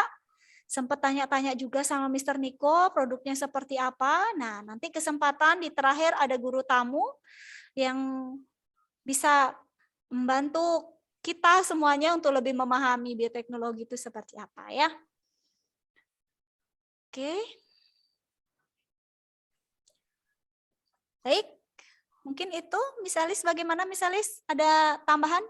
Speaker 1: Sempat tanya-tanya juga sama Mr. Niko produknya seperti apa. Nah, nanti kesempatan di terakhir ada guru tamu yang bisa membantu kita semuanya untuk lebih memahami bioteknologi itu seperti apa ya. Oke. Baik, mungkin itu Miss Alice bagaimana Miss Alice? Ada tambahan?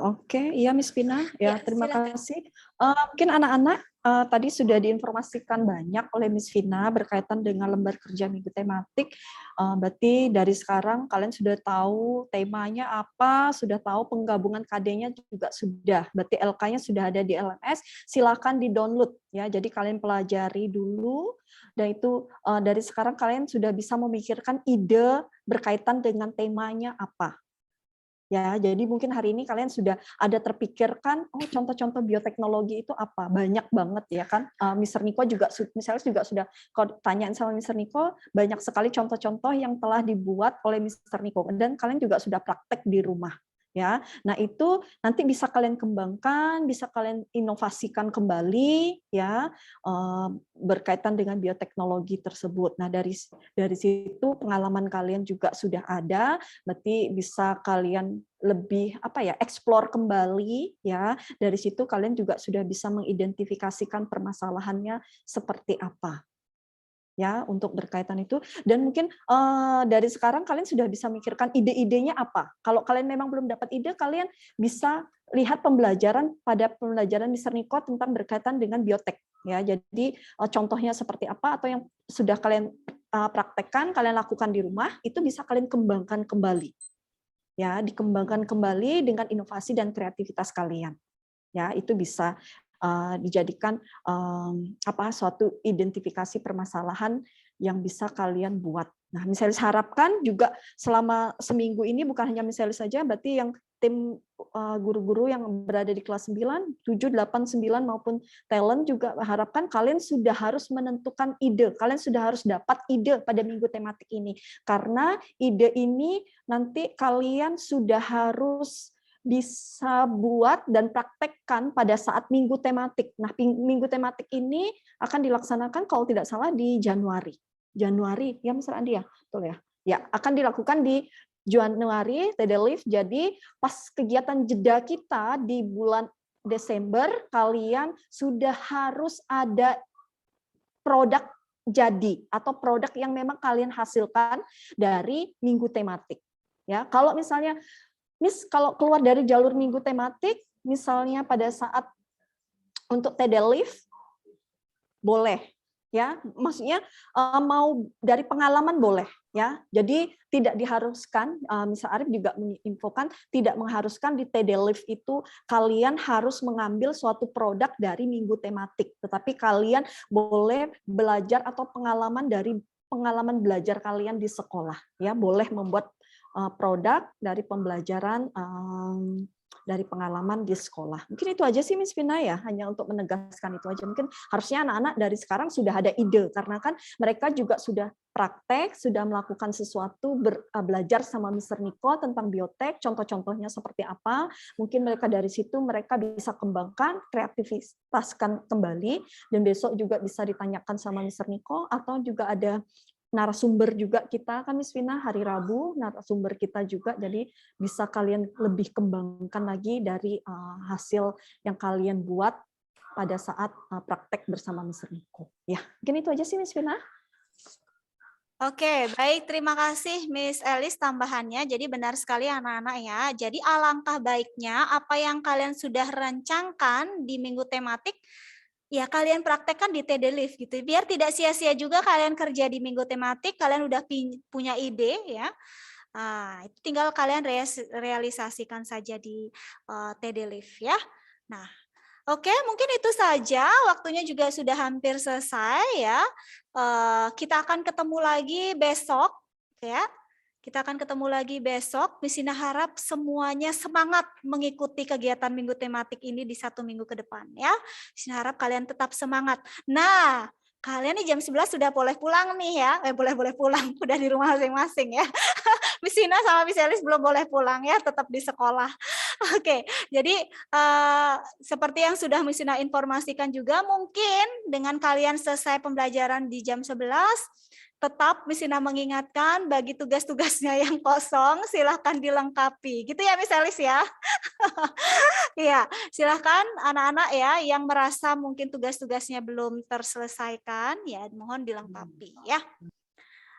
Speaker 3: Oke, iya Miss Vina, ya
Speaker 1: Ya,
Speaker 3: terima
Speaker 1: silakan.
Speaker 3: kasih. Mungkin anak-anak tadi sudah diinformasikan banyak oleh Miss Vina berkaitan dengan lembar kerja minggu tematik. Berarti dari sekarang kalian sudah tahu temanya apa, sudah tahu penggabungan KD-nya juga sudah. Berarti LK-nya sudah ada di LMS. Silakan di-download ya. Jadi kalian pelajari dulu, dan itu dari sekarang kalian sudah bisa memikirkan ide berkaitan dengan temanya apa. Ya, jadi mungkin hari ini kalian sudah ada terpikirkan, oh contoh-contoh bioteknologi itu apa? Banyak banget ya kan. Mr. Niko juga, misalnya juga sudah, kalau tanyain sama Mr. Niko, banyak sekali contoh-contoh yang telah dibuat oleh Mr. Niko. Dan kalian juga sudah praktek di rumah. Ya, nah itu nanti bisa kalian kembangkan, bisa kalian inovasikan kembali, ya berkaitan dengan bioteknologi tersebut. Nah dari situ pengalaman kalian juga sudah ada, berarti bisa kalian lebih explore kembali ya. Dari situ kalian juga sudah bisa mengidentifikasikan permasalahannya seperti apa ya untuk berkaitan itu. Dan mungkin dari sekarang kalian sudah bisa mikirkan ide-idenya apa. Kalau kalian memang belum dapat ide, kalian bisa lihat pembelajaran Mr. Niko tentang berkaitan dengan biotek ya. Jadi contohnya seperti apa, atau yang sudah kalian praktekkan, kalian lakukan di rumah, itu bisa kalian kembangkan kembali ya, dikembangkan kembali dengan inovasi dan kreativitas kalian ya. Itu bisa dijadikan suatu identifikasi permasalahan yang bisa kalian buat. Nah, misalnya harapkan juga selama seminggu ini bukan hanya misalnya saja, berarti yang tim guru-guru yang berada di kelas 9, 7, 8, 9 maupun talent juga harapkan kalian sudah harus menentukan ide. Kalian sudah harus dapat ide pada minggu tematik ini. Karena ide ini nanti kalian sudah harus bisa buat dan praktekkan pada saat minggu tematik. Nah, minggu tematik ini akan dilaksanakan kalau tidak salah di Januari. Januari, ya Mr. Andi ya? Betul ya? Ya, akan dilakukan di Januari, TD Live. Jadi, pas kegiatan jeda kita di bulan Desember, kalian sudah harus ada produk jadi atau produk yang memang kalian hasilkan dari minggu tematik. Ya, kalau misalnya Miss, kalau keluar dari jalur minggu tematik, misalnya pada saat untuk TD Live, boleh, ya. Maksudnya mau dari pengalaman boleh, ya. Jadi tidak diharuskan, misal Arif juga menginfokan, tidak mengharuskan di TD Live itu kalian harus mengambil suatu produk dari minggu tematik, tetapi kalian boleh belajar atau pengalaman dari pengalaman belajar kalian di sekolah, ya. Boleh membuat produk dari pembelajaran dari pengalaman di sekolah. Mungkin itu aja sih Miss Vina ya, hanya untuk menegaskan itu aja. Mungkin harusnya anak-anak dari sekarang sudah ada ide, karena kan mereka juga sudah praktek, sudah melakukan sesuatu, belajar sama Mr. Niko tentang biotek, contoh-contohnya seperti apa. Mungkin mereka dari situ mereka bisa kembangkan, kreativitaskan kembali, dan besok juga bisa ditanyakan sama Mr. Niko, atau juga ada narasumber juga kita kan Miss Vina hari Rabu, narasumber kita juga, jadi bisa kalian lebih kembangkan lagi dari hasil yang kalian buat pada saat praktek bersama Mr. Niko. Ya, mungkin itu aja sih Miss Vina.
Speaker 1: Oke, baik. Terima kasih Miss Elis tambahannya. Jadi benar sekali anak-anak ya. Jadi alangkah baiknya apa yang kalian sudah rencangkan di minggu tematik, ya kalian praktekkan di TD Live gitu. Biar tidak sia-sia juga kalian kerja di minggu tematik, kalian udah punya ide ya. Itu tinggal kalian realisasikan saja di TD Live ya. Nah, oke, mungkin itu saja. Waktunya juga sudah hampir selesai ya. Kita akan ketemu lagi besok ya. Kita akan ketemu lagi besok. Miss Ina harap semuanya semangat mengikuti kegiatan minggu tematik ini di 1 minggu ke depan ya. Miss Ina harap kalian tetap semangat. Nah, kalian nih jam 11 sudah boleh pulang nih ya. Boleh pulang, udah di rumah masing-masing ya. Miss Ina sama Miss Elis belum boleh pulang ya, tetap di sekolah. Oke, jadi seperti yang sudah Miss Ina informasikan juga, mungkin dengan kalian selesai pembelajaran di jam 11, tetap Miss Ina mengingatkan bagi tugas-tugasnya yang kosong, silahkan dilengkapi. Gitu ya Miss Elis ya? Iya, silahkan anak-anak ya yang merasa mungkin tugas-tugasnya belum terselesaikan, ya mohon dilengkapi ya.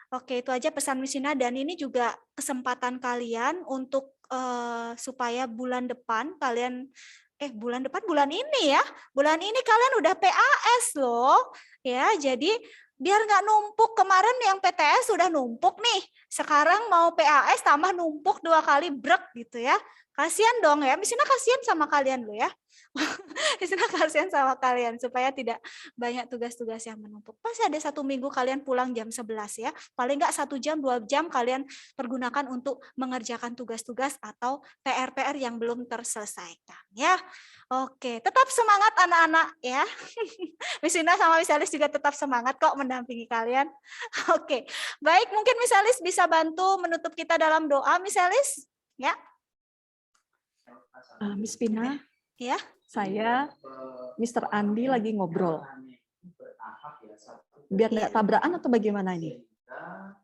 Speaker 1: Oke, itu aja pesan Misina, dan ini juga kesempatan kalian untuk supaya bulan depan kalian bulan ini ya. Bulan ini kalian udah PAS loh. Ya, jadi biar nggak numpuk. Kemarin yang PTS sudah numpuk nih. Sekarang mau PAS tambah numpuk 2 kali brek gitu ya. Kasihan dong ya. Misina kasihan sama kalian loh ya. Misina kasihan sama kalian supaya tidak banyak tugas-tugas yang menumpuk. Pasti ada 1 minggu kalian pulang jam 11 ya. Paling nggak 1 jam, 2 jam kalian pergunakan untuk mengerjakan tugas-tugas atau PR-PR yang belum terselesaikan ya. Oke, tetap semangat anak-anak ya. Miss Ina sama Miss Alice juga tetap semangat kok mendampingi kalian. Oke, baik, mungkin Miss Alice bisa bantu menutup kita dalam doa, Miss Alice? Ya.
Speaker 3: Miss Pina,
Speaker 1: ya.
Speaker 3: Saya, Mr. Andi lagi ngobrol. Biar nggak tabrakan atau bagaimana ini?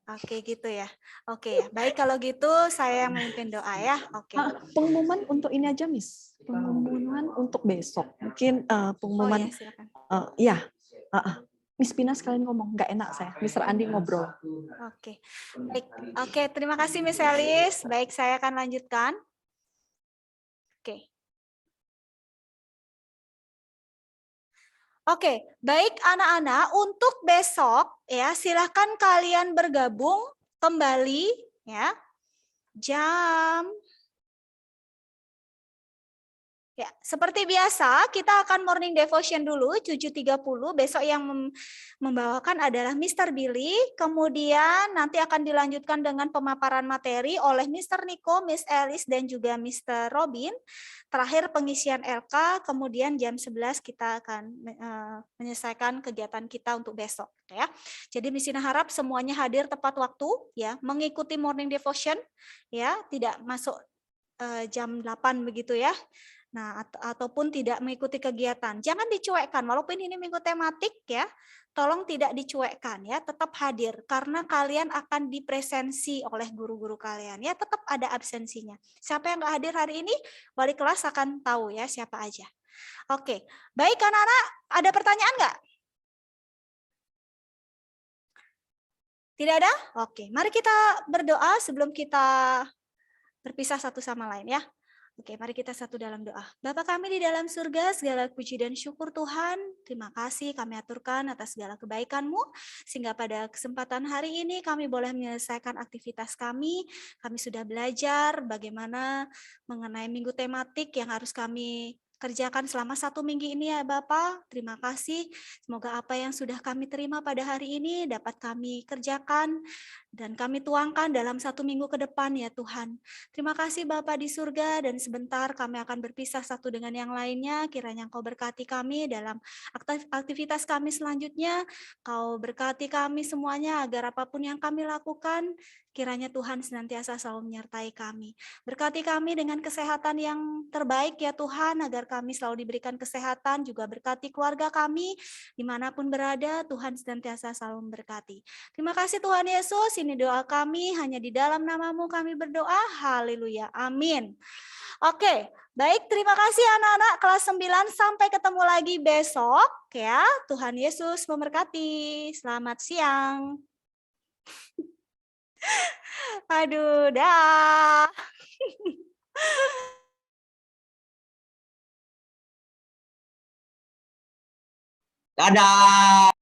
Speaker 1: Oke, gitu ya. Oke ya. Baik, kalau gitu saya yang memimpin doa ya. Oke.
Speaker 3: Pengumuman untuk ini aja, Miss. Pengumuman untuk besok. Mungkin pengumuman.
Speaker 1: Oh ya, silakan.
Speaker 3: Ya. Miss Pina sekalian ngomong, nggak enak saya. Mr. Andi ngobrol.
Speaker 1: Oke. Baik. Oke, terima kasih Miss Alice. Baik, saya akan lanjutkan. Oke. Oke, baik anak-anak, untuk besok ya silakan kalian bergabung kembali ya. Jam Ya, seperti biasa, kita akan morning devotion dulu, 7.30. Besok yang membawakan adalah Mr. Billy. Kemudian nanti akan dilanjutkan dengan pemaparan materi oleh Mr. Nico, Miss Alice, dan juga Mr. Robin. Terakhir pengisian LK, kemudian jam 11 kita akan menyelesaikan kegiatan kita untuk besok. Ya. Jadi Miss Ina harap semuanya hadir tepat waktu, ya, mengikuti morning devotion, ya, tidak masuk jam 8 begitu ya. Nah, ataupun tidak mengikuti kegiatan. Jangan dicuekkan, walaupun ini minggu tematik ya, tolong tidak dicuekkan ya, tetap hadir karena kalian akan dipresensi oleh guru-guru kalian ya, tetap ada absensinya. Siapa yang nggak hadir hari ini, wali kelas akan tahu ya siapa aja. Oke, baik anak-anak, ada pertanyaan nggak? Tidak ada? Oke, mari kita berdoa sebelum kita berpisah satu sama lain ya. Oke, mari kita satu dalam doa. Bapa kami di dalam surga, segala puji dan syukur Tuhan. Terima kasih kami aturkan atas segala kebaikan-Mu, sehingga pada kesempatan hari ini kami boleh menyelesaikan aktivitas kami. Kami sudah belajar bagaimana mengenai minggu tematik yang harus kami kerjakan selama 1 minggu ini ya Bapak. Terima kasih. Semoga apa yang sudah kami terima pada hari ini dapat kami kerjakan dan kami tuangkan dalam 1 minggu ke depan ya Tuhan. Terima kasih Bapa di surga, dan sebentar kami akan berpisah satu dengan yang lainnya. Kiranya Engkau berkati kami dalam aktivitas kami selanjutnya. Kau berkati kami semuanya agar apapun yang kami lakukan, kiranya Tuhan senantiasa selalu menyertai kami. Berkati kami dengan kesehatan yang terbaik ya Tuhan, agar kami selalu diberikan kesehatan. Juga berkati keluarga kami, dimanapun berada, Tuhan senantiasa selalu memberkati. Terima kasih Tuhan Yesus, ini doa kami, hanya di dalam nama-Mu kami berdoa. Haleluya, amin. Oke, baik, terima kasih anak-anak kelas 9, sampai ketemu lagi besok ya. Tuhan Yesus memberkati. Selamat siang. Aduh, dah.
Speaker 4: Dadah.